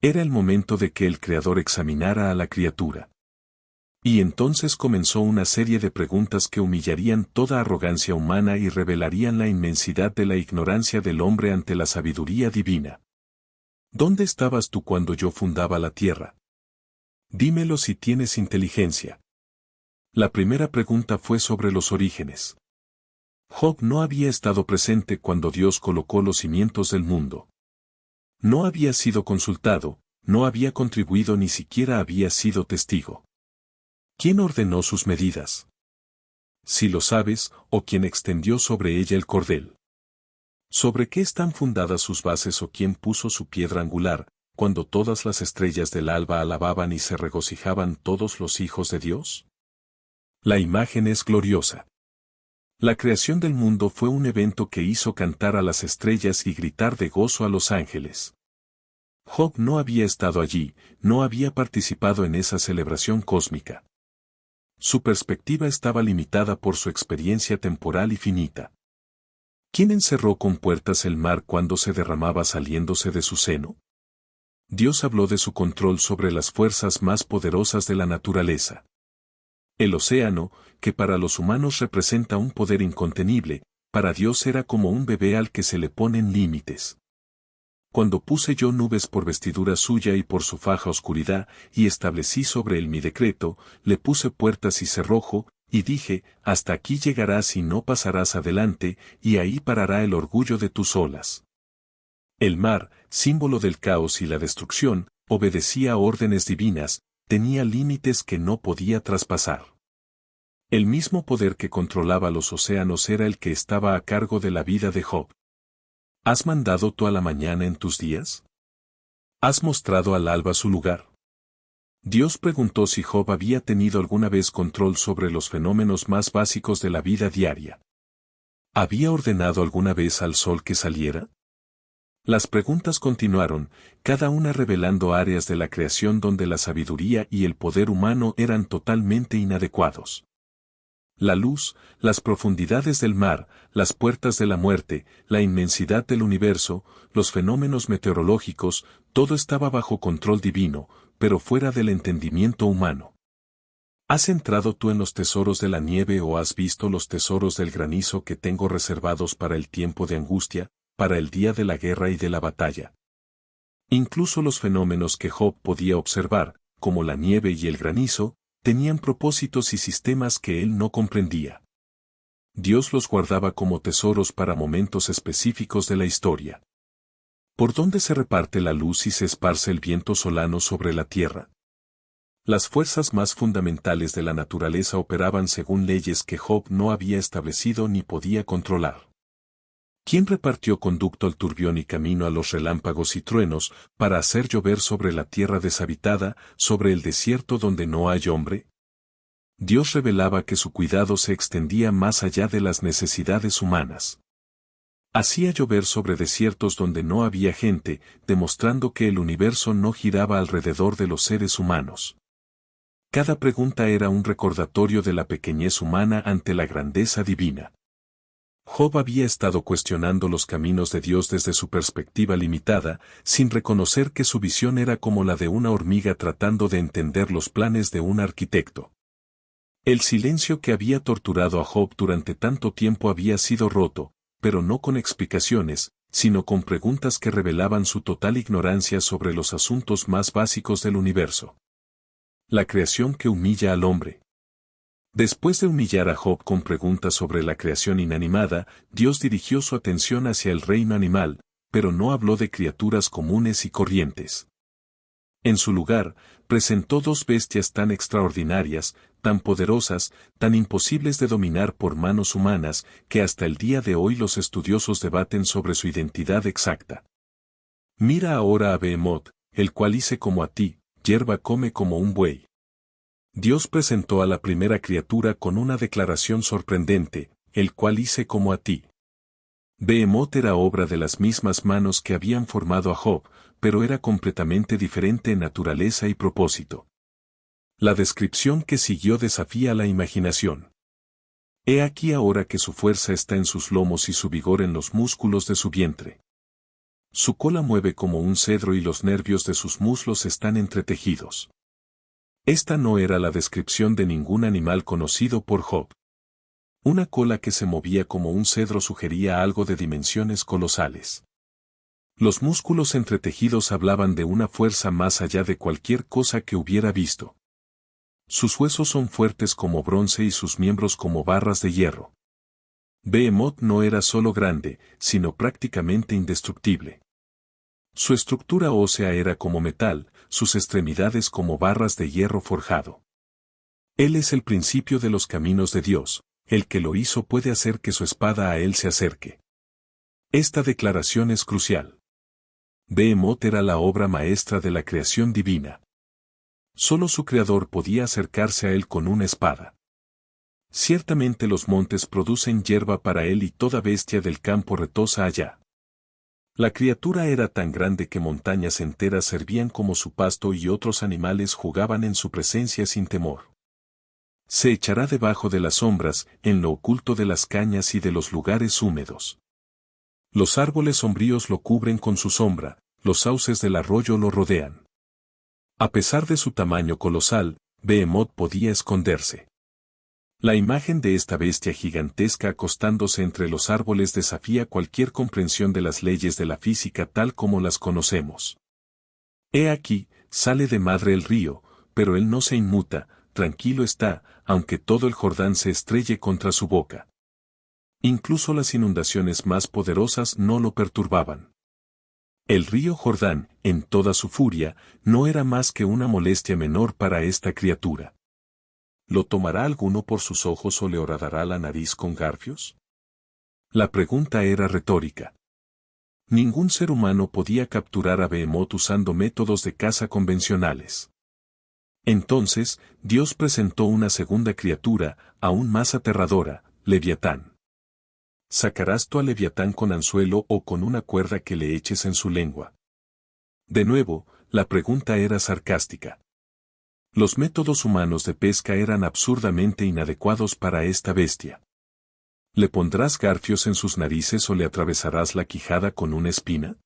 Era el momento de que el Creador examinara a la criatura. Y entonces comenzó una serie de preguntas que humillarían toda arrogancia humana y revelarían la inmensidad de la ignorancia del hombre ante la sabiduría divina. ¿Dónde estabas tú cuando yo fundaba la tierra? Dímelo si tienes inteligencia. La primera pregunta fue sobre los orígenes. Job no había estado presente cuando Dios colocó los cimientos del mundo. No había sido consultado, no había contribuido ni siquiera había sido testigo. ¿Quién ordenó sus medidas? Si lo sabes, o quién extendió sobre ella el cordel. ¿Sobre qué están fundadas sus bases o quién puso su piedra angular, cuando todas las estrellas del alba alababan y se regocijaban todos los hijos de Dios? La imagen es gloriosa. La creación del mundo fue un evento que hizo cantar a las estrellas y gritar de gozo a los ángeles. Job no había estado allí, no había participado en esa celebración cósmica. Su perspectiva estaba limitada por su experiencia temporal y finita. ¿Quién encerró con puertas el mar cuando se derramaba saliéndose de su seno? Dios habló de su control sobre las fuerzas más poderosas de la naturaleza. El océano, que para los humanos representa un poder incontenible, para Dios era como un bebé al que se le ponen límites. Cuando puse yo nubes por vestidura suya y por su faja oscuridad, y establecí sobre él mi decreto, le puse puertas y cerrojo, y dije, hasta aquí llegarás y no pasarás adelante, y ahí parará el orgullo de tus olas. El mar, símbolo del caos y la destrucción, obedecía órdenes divinas, tenía límites que no podía traspasar. El mismo poder que controlaba los océanos era el que estaba a cargo de la vida de Job. ¿Has mandado tú a la mañana en tus días? ¿Has mostrado al alba su lugar? Dios preguntó si Job había tenido alguna vez control sobre los fenómenos más básicos de la vida diaria. ¿Había ordenado alguna vez al sol que saliera? Las preguntas continuaron, cada una revelando áreas de la creación donde la sabiduría y el poder humano eran totalmente inadecuados. La luz, las profundidades del mar, las puertas de la muerte, la inmensidad del universo, los fenómenos meteorológicos, todo estaba bajo control divino, pero fuera del entendimiento humano. ¿Has entrado tú en los tesoros de la nieve o has visto los tesoros del granizo que tengo reservados para el tiempo de angustia, para el día de la guerra y de la batalla? Incluso los fenómenos que Job podía observar, como la nieve y el granizo, tenían propósitos y sistemas que él no comprendía. Dios los guardaba como tesoros para momentos específicos de la historia. ¿Por dónde se reparte la luz y se esparce el viento solano sobre la tierra? Las fuerzas más fundamentales de la naturaleza operaban según leyes que Job no había establecido ni podía controlar. ¿Quién repartió conducto al turbión y camino a los relámpagos y truenos, para hacer llover sobre la tierra deshabitada, sobre el desierto donde no hay hombre? Dios revelaba que su cuidado se extendía más allá de las necesidades humanas. Hacía llover sobre desiertos donde no había gente, demostrando que el universo no giraba alrededor de los seres humanos. Cada pregunta era un recordatorio de la pequeñez humana ante la grandeza divina. Job había estado cuestionando los caminos de Dios desde su perspectiva limitada, sin reconocer que su visión era como la de una hormiga tratando de entender los planes de un arquitecto. El silencio que había torturado a Job durante tanto tiempo había sido roto, pero no con explicaciones, sino con preguntas que revelaban su total ignorancia sobre los asuntos más básicos del universo. La creación que humilla al hombre. Después de humillar a Job con preguntas sobre la creación inanimada, Dios dirigió su atención hacia el reino animal, pero no habló de criaturas comunes y corrientes. En su lugar, presentó dos bestias tan extraordinarias, tan poderosas, tan imposibles de dominar por manos humanas, que hasta el día de hoy los estudiosos debaten sobre su identidad exacta. Mira ahora a Behemoth, el cual hice como a ti, hierba come como un buey. Dios presentó a la primera criatura con una declaración sorprendente, el cual hice como a ti. Behemoth era obra de las mismas manos que habían formado a Job, pero era completamente diferente en naturaleza y propósito. La descripción que siguió desafía la imaginación. He aquí ahora que su fuerza está en sus lomos y su vigor en los músculos de su vientre. Su cola mueve como un cedro y los nervios de sus muslos están entretejidos. Esta no era la descripción de ningún animal conocido por Job. Una cola que se movía como un cedro sugería algo de dimensiones colosales. Los músculos entretejidos hablaban de una fuerza más allá de cualquier cosa que hubiera visto. Sus huesos son fuertes como bronce y sus miembros como barras de hierro. Behemoth no era solo grande, sino prácticamente indestructible. Su estructura ósea era como metal, sus extremidades como barras de hierro forjado. Él es el principio de los caminos de Dios, el que lo hizo puede hacer que su espada a él se acerque. Esta declaración es crucial. Behemoth era la obra maestra de la creación divina. Solo su creador podía acercarse a él con una espada. Ciertamente los montes producen hierba para él y toda bestia del campo retosa allá. La criatura era tan grande que montañas enteras servían como su pasto y otros animales jugaban en su presencia sin temor. Se echará debajo de las sombras, en lo oculto de las cañas y de los lugares húmedos. Los árboles sombríos lo cubren con su sombra, los sauces del arroyo lo rodean. A pesar de su tamaño colosal, Behemoth podía esconderse. La imagen de esta bestia gigantesca acostándose entre los árboles desafía cualquier comprensión de las leyes de la física tal como las conocemos. He aquí, sale de madre el río, pero él no se inmuta, tranquilo está, aunque todo el Jordán se estrelle contra su boca. Incluso las inundaciones más poderosas no lo perturbaban. El río Jordán, en toda su furia, no era más que una molestia menor para esta criatura. ¿Lo tomará alguno por sus ojos o le horadará la nariz con garfios? La pregunta era retórica. Ningún ser humano podía capturar a Behemoth usando métodos de caza convencionales. Entonces, Dios presentó una segunda criatura, aún más aterradora, Leviatán. ¿Sacarás tú a Leviatán con anzuelo o con una cuerda que le eches en su lengua? De nuevo, la pregunta era sarcástica. Los métodos humanos de pesca eran absurdamente inadecuados para esta bestia. ¿Le pondrás garfios en sus narices o le atravesarás la quijada con una espina?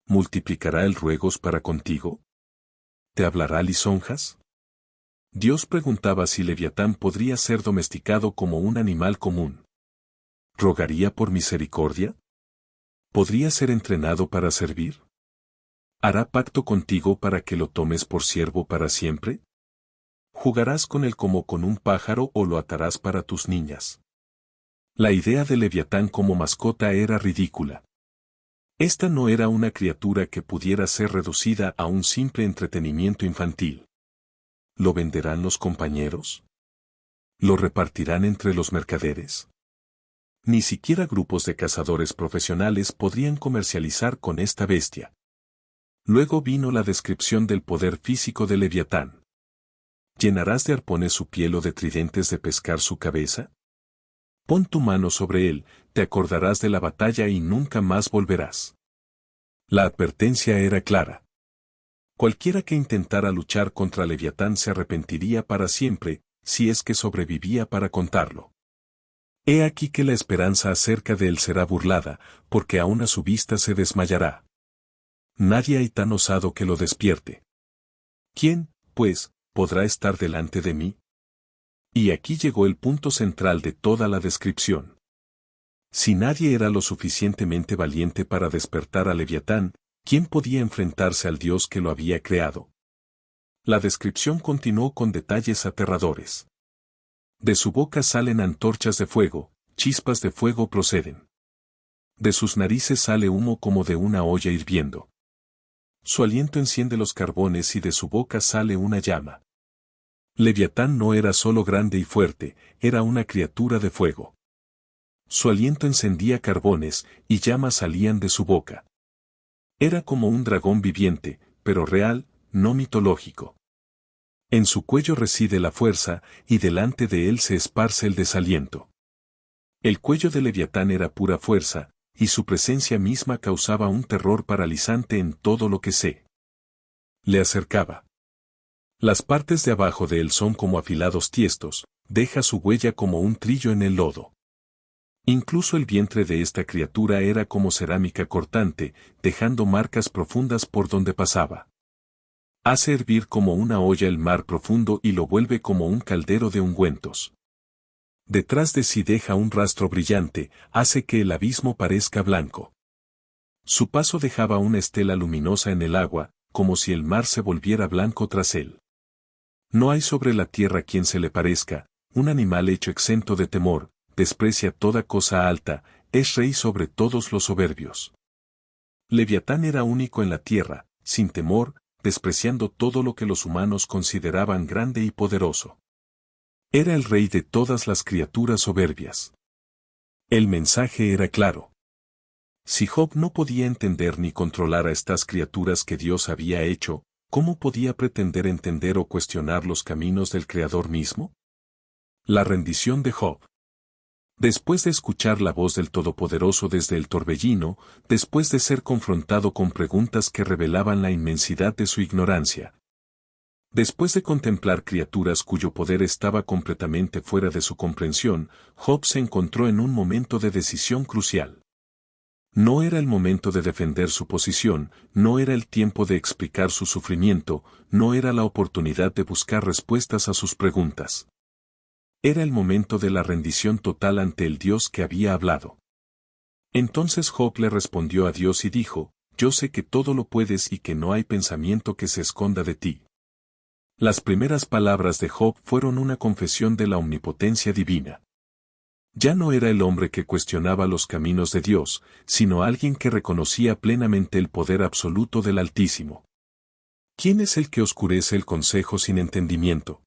¿Multiplicará el ruegos para contigo? ¿Te hablará lisonjas? Dios preguntaba si Leviatán podría ser domesticado como un animal común. ¿Rogaría por misericordia? ¿Podría ser entrenado para servir? ¿Hará pacto contigo para que lo tomes por siervo para siempre? ¿Jugarás con él como con un pájaro o lo atarás para tus niñas? La idea de Leviatán como mascota era ridícula. Esta no era una criatura que pudiera ser reducida a un simple entretenimiento infantil. ¿Lo venderán los compañeros? ¿Lo repartirán entre los mercaderes? Ni siquiera grupos de cazadores profesionales podrían comercializar con esta bestia. Luego vino la descripción del poder físico de Leviatán. ¿Llenarás de arpones su piel o de tridentes de pescar su cabeza? Pon tu mano sobre él, te acordarás de la batalla y nunca más volverás. La advertencia era clara. Cualquiera que intentara luchar contra Leviatán se arrepentiría para siempre, si es que sobrevivía para contarlo. He aquí que la esperanza acerca de él será burlada, porque aún a su vista se desmayará. Nadie hay tan osado que lo despierte. ¿Quién, pues, podrá estar delante de mí? Y aquí llegó el punto central de toda la descripción. Si nadie era lo suficientemente valiente para despertar a Leviatán, ¿quién podía enfrentarse al Dios que lo había creado? La descripción continuó con detalles aterradores. De su boca salen antorchas de fuego, chispas de fuego proceden. De sus narices sale humo como de una olla hirviendo. Su aliento enciende los carbones y de su boca sale una llama. Leviatán no era solo grande y fuerte, era una criatura de fuego. Su aliento encendía carbones, y llamas salían de su boca. Era como un dragón viviente, pero real, no mitológico. En su cuello reside la fuerza, y delante de él se esparce el desaliento. El cuello de Leviatán era pura fuerza, y su presencia misma causaba un terror paralizante en todo lo que se le acercaba. Las partes de abajo de él son como afilados tiestos, deja su huella como un trillo en el lodo. Incluso el vientre de esta criatura era como cerámica cortante, dejando marcas profundas por donde pasaba. Hace hervir como una olla el mar profundo y lo vuelve como un caldero de ungüentos. Detrás de sí deja un rastro brillante, hace que el abismo parezca blanco. Su paso dejaba una estela luminosa en el agua, como si el mar se volviera blanco tras él. No hay sobre la tierra quien se le parezca, un animal hecho exento de temor, desprecia toda cosa alta, es rey sobre todos los soberbios. Leviatán era único en la tierra, sin temor, despreciando todo lo que los humanos consideraban grande y poderoso. Era el rey de todas las criaturas soberbias. El mensaje era claro. Si Job no podía entender ni controlar a estas criaturas que Dios había hecho, ¿cómo podía pretender entender o cuestionar los caminos del Creador mismo? La rendición de Job. Después de escuchar la voz del Todopoderoso desde el torbellino, después de ser confrontado con preguntas que revelaban la inmensidad de su ignorancia, después de contemplar criaturas cuyo poder estaba completamente fuera de su comprensión, Job se encontró en un momento de decisión crucial. No era el momento de defender su posición, no era el tiempo de explicar su sufrimiento, no era la oportunidad de buscar respuestas a sus preguntas. Era el momento de la rendición total ante el Dios que había hablado. Entonces Job le respondió a Dios y dijo, yo sé que todo lo puedes y que no hay pensamiento que se esconda de ti. Las primeras palabras de Job fueron una confesión de la omnipotencia divina. Ya no era el hombre que cuestionaba los caminos de Dios, sino alguien que reconocía plenamente el poder absoluto del Altísimo. ¿Quién es el que oscurece el consejo sin entendimiento?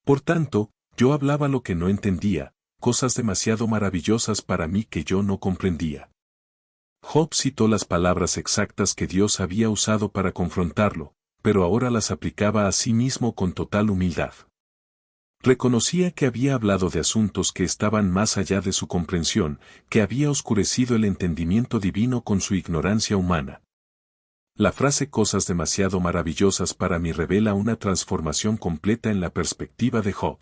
Por tanto, yo hablaba lo que no entendía, cosas demasiado maravillosas para mí que yo no comprendía. Job citó las palabras exactas que Dios había usado para confrontarlo, pero ahora las aplicaba a sí mismo con total humildad. Reconocía que había hablado de asuntos que estaban más allá de su comprensión, que había oscurecido el entendimiento divino con su ignorancia humana. La frase cosas demasiado maravillosas para mí revela una transformación completa en la perspectiva de Job.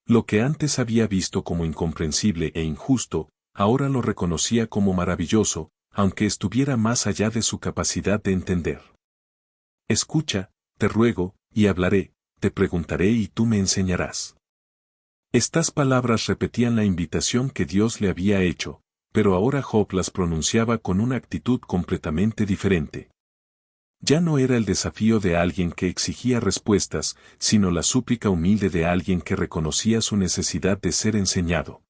Lo que antes había visto como incomprensible e injusto, ahora lo reconocía como maravilloso, aunque estuviera más allá de su capacidad de entender. Escucha, te ruego, y hablaré, te preguntaré y tú me enseñarás. Estas palabras repetían la invitación que Dios le había hecho, pero ahora Job las pronunciaba con una actitud completamente diferente. Ya no era el desafío de alguien que exigía respuestas, sino la súplica humilde de alguien que reconocía su necesidad de ser enseñado.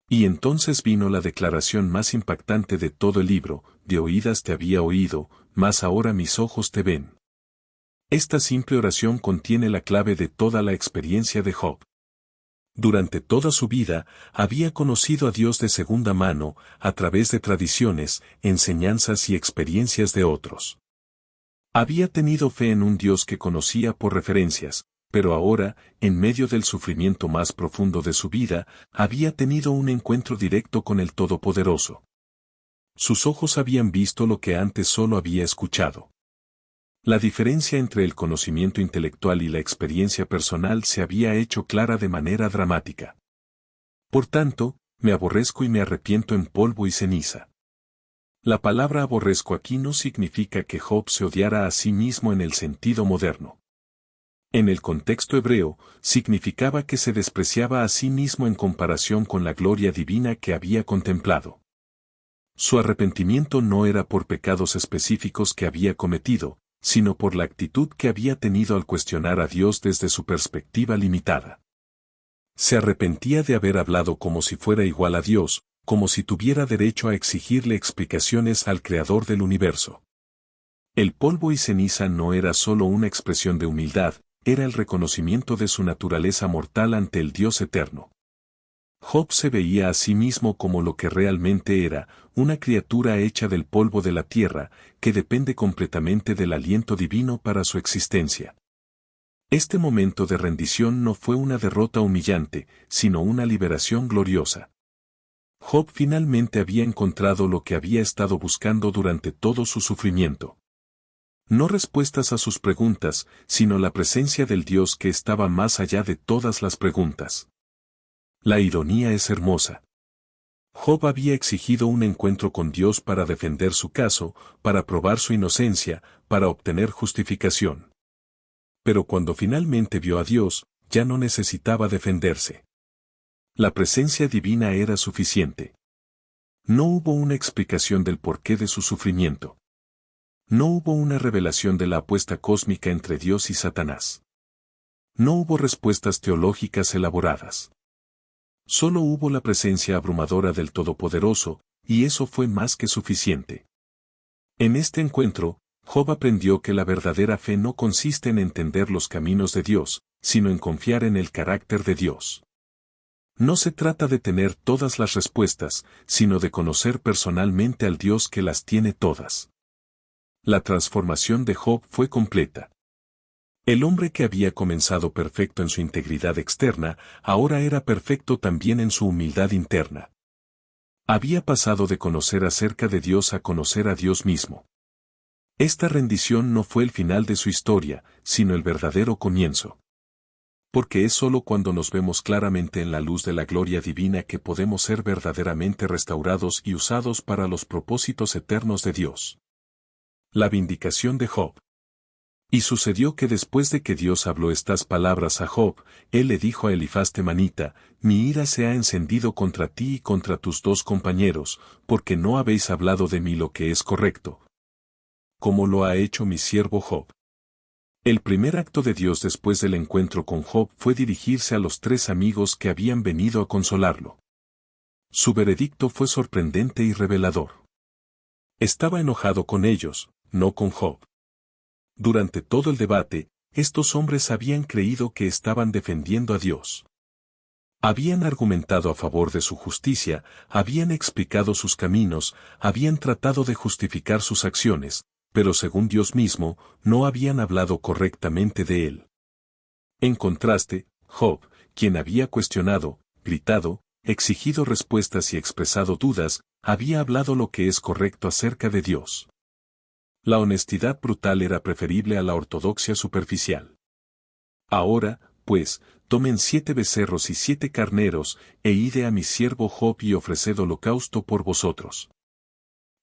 Y entonces vino la declaración más impactante de todo el libro, de oídas te había oído, mas ahora mis ojos te ven. Esta simple oración contiene la clave de toda la experiencia de Job. Durante toda su vida, había conocido a Dios de segunda mano, a través de tradiciones, enseñanzas y experiencias de otros. Había tenido fe en un Dios que conocía por referencias, pero ahora, en medio del sufrimiento más profundo de su vida, había tenido un encuentro directo con el Todopoderoso. Sus ojos habían visto lo que antes solo había escuchado. La diferencia entre el conocimiento intelectual y la experiencia personal se había hecho clara de manera dramática. Por tanto, me aborrezco y me arrepiento en polvo y ceniza. La palabra aborrezco aquí no significa que Job se odiara a sí mismo en el sentido moderno. En el contexto hebreo, significaba que se despreciaba a sí mismo en comparación con la gloria divina que había contemplado. Su arrepentimiento no era por pecados específicos que había cometido, sino por la actitud que había tenido al cuestionar a Dios desde su perspectiva limitada. Se arrepentía de haber hablado como si fuera igual a Dios, como si tuviera derecho a exigirle explicaciones al Creador del universo. El polvo y ceniza no era solo una expresión de humildad, era el reconocimiento de su naturaleza mortal ante el Dios eterno. Job se veía a sí mismo como lo que realmente era, una criatura hecha del polvo de la tierra, que depende completamente del aliento divino para su existencia. Este momento de rendición no fue una derrota humillante, sino una liberación gloriosa. Job finalmente había encontrado lo que había estado buscando durante todo su sufrimiento. No respuestas a sus preguntas, sino la presencia del Dios que estaba más allá de todas las preguntas. La ironía es hermosa. Job había exigido un encuentro con Dios para defender su caso, para probar su inocencia, para obtener justificación. Pero cuando finalmente vio a Dios, ya no necesitaba defenderse. La presencia divina era suficiente. No hubo una explicación del porqué de su sufrimiento. No hubo una revelación de la apuesta cósmica entre Dios y Satanás. No hubo respuestas teológicas elaboradas. Solo hubo la presencia abrumadora del Todopoderoso, y eso fue más que suficiente. En este encuentro, Job aprendió que la verdadera fe no consiste en entender los caminos de Dios, sino en confiar en el carácter de Dios. No se trata de tener todas las respuestas, sino de conocer personalmente al Dios que las tiene todas. La transformación de Job fue completa. El hombre que había comenzado perfecto en su integridad externa, ahora era perfecto también en su humildad interna. Había pasado de conocer acerca de Dios a conocer a Dios mismo. Esta rendición no fue el final de su historia, sino el verdadero comienzo. Porque es sólo cuando nos vemos claramente en la luz de la gloria divina que podemos ser verdaderamente restaurados y usados para los propósitos eternos de Dios. La vindicación de Job. Y sucedió que después de que Dios habló estas palabras a Job, él le dijo a Elifaz temanita: mi ira se ha encendido contra ti y contra tus dos compañeros, porque no habéis hablado de mí lo que es correcto, como lo ha hecho mi siervo Job. El primer acto de Dios después del encuentro con Job fue dirigirse a los tres amigos que habían venido a consolarlo. Su veredicto fue sorprendente y revelador. Estaba enojado con ellos, no con Job. Durante todo el debate, estos hombres habían creído que estaban defendiendo a Dios. Habían argumentado a favor de su justicia, habían explicado sus caminos, habían tratado de justificar sus acciones, pero según Dios mismo, no habían hablado correctamente de él. En contraste, Job, quien había cuestionado, gritado, exigido respuestas y expresado dudas, había hablado lo que es correcto acerca de Dios. La honestidad brutal era preferible a la ortodoxia superficial. Ahora, pues, tomen 7 becerros y 7 carneros, e ide a mi siervo Job y ofreced holocausto por vosotros.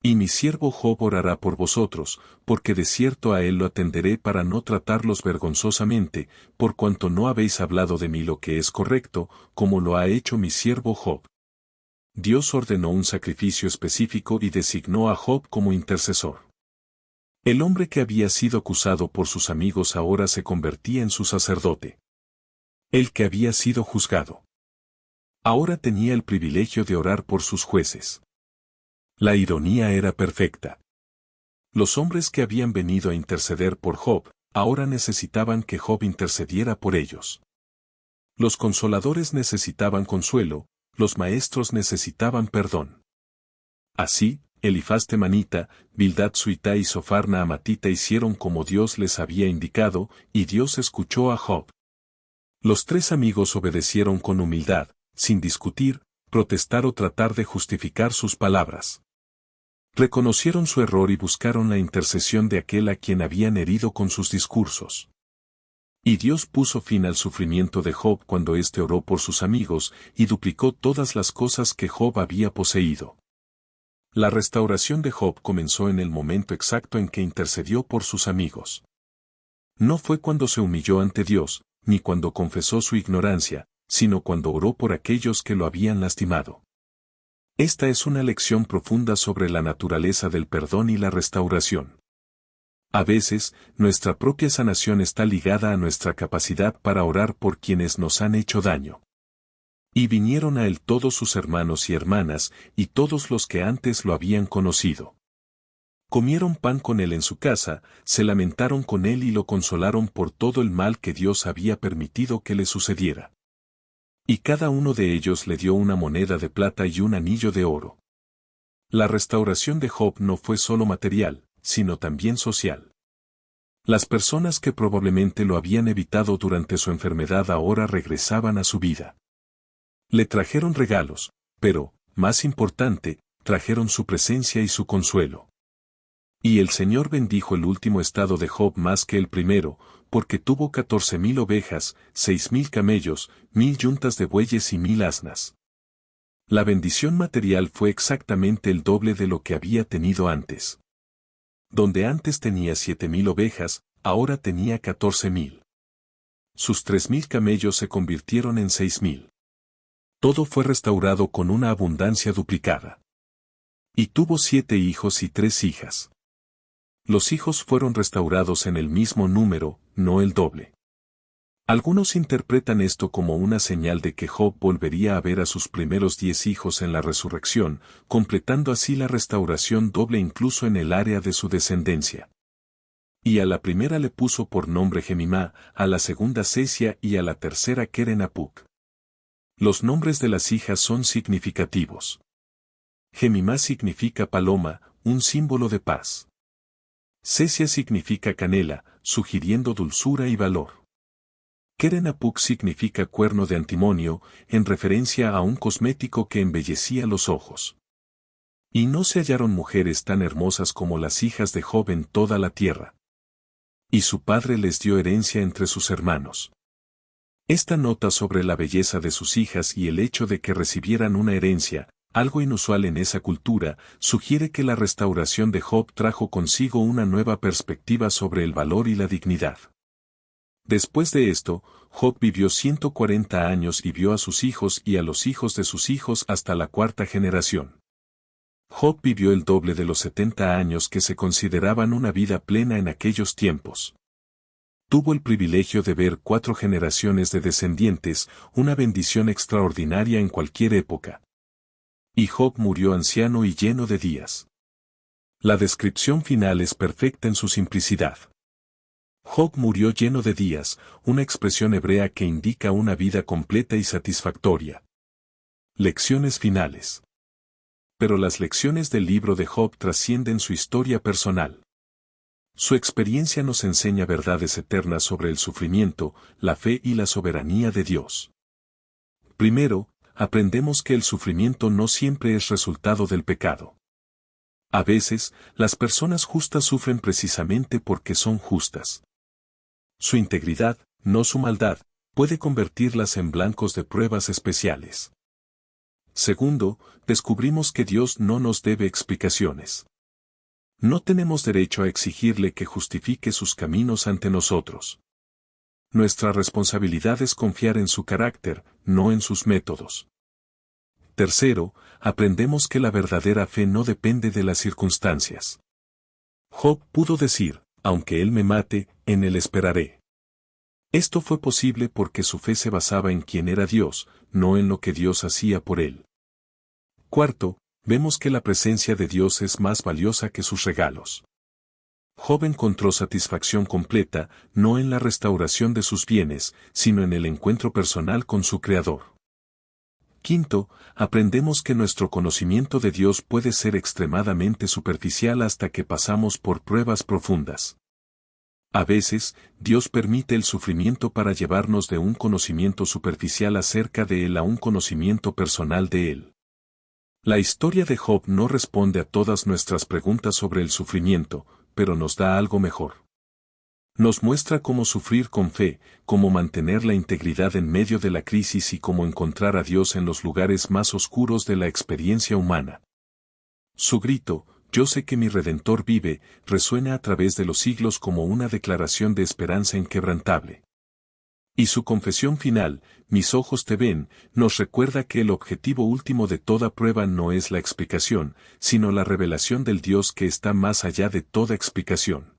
Y mi siervo Job orará por vosotros, porque de cierto a él lo atenderé para no tratarlos vergonzosamente, por cuanto no habéis hablado de mí lo que es correcto, como lo ha hecho mi siervo Job. Dios ordenó un sacrificio específico y designó a Job como intercesor. El hombre que había sido acusado por sus amigos ahora se convertía en su sacerdote. El que había sido juzgado ahora tenía el privilegio de orar por sus jueces. La ironía era perfecta. Los hombres que habían venido a interceder por Job, ahora necesitaban que Job intercediera por ellos. Los consoladores necesitaban consuelo, los maestros necesitaban perdón. Así, Elifaz temanita, Bildad suita y Sofar naamatita hicieron como Dios les había indicado, y Dios escuchó a Job. Los tres amigos obedecieron con humildad, sin discutir, protestar o tratar de justificar sus palabras. Reconocieron su error y buscaron la intercesión de aquel a quien habían herido con sus discursos. Y Dios puso fin al sufrimiento de Job cuando éste oró por sus amigos y duplicó todas las cosas que Job había poseído. La restauración de Job comenzó en el momento exacto en que intercedió por sus amigos. No fue cuando se humilló ante Dios, ni cuando confesó su ignorancia, sino cuando oró por aquellos que lo habían lastimado. Esta es una lección profunda sobre la naturaleza del perdón y la restauración. A veces, nuestra propia sanación está ligada a nuestra capacidad para orar por quienes nos han hecho daño. Y vinieron a él todos sus hermanos y hermanas, y todos los que antes lo habían conocido. Comieron pan con él en su casa, se lamentaron con él y lo consolaron por todo el mal que Dios había permitido que le sucediera. Y cada uno de ellos le dio una moneda de plata y un anillo de oro. La restauración de Job no fue solo material, sino también social. Las personas que probablemente lo habían evitado durante su enfermedad ahora regresaban a su vida. Le trajeron regalos, pero, más importante, trajeron su presencia y su consuelo. Y el Señor bendijo el último estado de Job más que el primero, porque tuvo 14,000 ovejas, 6,000 camellos, 1,000 yuntas de bueyes y 1,000 asnas. La bendición material fue exactamente el doble de lo que había tenido antes. Donde antes tenía 7,000 ovejas, ahora tenía 14,000. Sus 3,000 camellos se convirtieron en 6,000. Todo fue restaurado con una abundancia duplicada. Y tuvo 7 hijos y 3 hijas. Los hijos fueron restaurados en el mismo número, no el doble. Algunos interpretan esto como una señal de que Job volvería a ver a sus primeros 10 hijos en la resurrección, completando así la restauración doble incluso en el área de su descendencia. Y a la primera le puso por nombre Gemimá, a la segunda Sesia y a la tercera Keren-Apuk. Los nombres de las hijas son significativos. Gemimá significa paloma, un símbolo de paz. Sesia significa canela, sugiriendo dulzura y valor. Keren-Apuk significa cuerno de antimonio, en referencia a un cosmético que embellecía los ojos. Y no se hallaron mujeres tan hermosas como las hijas de Job en toda la tierra. Y su padre les dio herencia entre sus hermanos. Esta nota sobre la belleza de sus hijas y el hecho de que recibieran una herencia, algo inusual en esa cultura, sugiere que la restauración de Job trajo consigo una nueva perspectiva sobre el valor y la dignidad. Después de esto, Job vivió 140 años y vio a sus hijos y a los hijos de sus hijos hasta la 4ª generación. Job vivió el doble de los 70 años que se consideraban una vida plena en aquellos tiempos. Tuvo el privilegio de ver 4 generaciones de descendientes, una bendición extraordinaria en cualquier época. Y Job murió anciano y lleno de días. La descripción final es perfecta en su simplicidad. Job murió lleno de días, una expresión hebrea que indica una vida completa y satisfactoria. Lecciones finales. Pero las lecciones del libro de Job trascienden su historia personal. Su experiencia nos enseña verdades eternas sobre el sufrimiento, la fe y la soberanía de Dios. Primero, aprendemos que el sufrimiento no siempre es resultado del pecado. A veces, las personas justas sufren precisamente porque son justas. Su integridad, no su maldad, puede convertirlas en blancos de pruebas especiales. Segundo, descubrimos que Dios no nos debe explicaciones. No tenemos derecho a exigirle que justifique sus caminos ante nosotros. Nuestra responsabilidad es confiar en su carácter, no en sus métodos. Tercero, aprendemos que la verdadera fe no depende de las circunstancias. Job pudo decir, aunque él me mate, en él esperaré. Esto fue posible porque su fe se basaba en quién era Dios, no en lo que Dios hacía por él. Cuarto, vemos que la presencia de Dios es más valiosa que sus regalos. Job encontró satisfacción completa, no en la restauración de sus bienes, sino en el encuentro personal con su Creador. Quinto, aprendemos que nuestro conocimiento de Dios puede ser extremadamente superficial hasta que pasamos por pruebas profundas. A veces, Dios permite el sufrimiento para llevarnos de un conocimiento superficial acerca de Él a un conocimiento personal de Él. La historia de Job no responde a todas nuestras preguntas sobre el sufrimiento, pero nos da algo mejor. Nos muestra cómo sufrir con fe, cómo mantener la integridad en medio de la crisis y cómo encontrar a Dios en los lugares más oscuros de la experiencia humana. Su grito, "Yo sé que mi Redentor vive", resuena a través de los siglos como una declaración de esperanza inquebrantable. Y su confesión final, "Mis ojos te ven", nos recuerda que el objetivo último de toda prueba no es la explicación, sino la revelación del Dios que está más allá de toda explicación.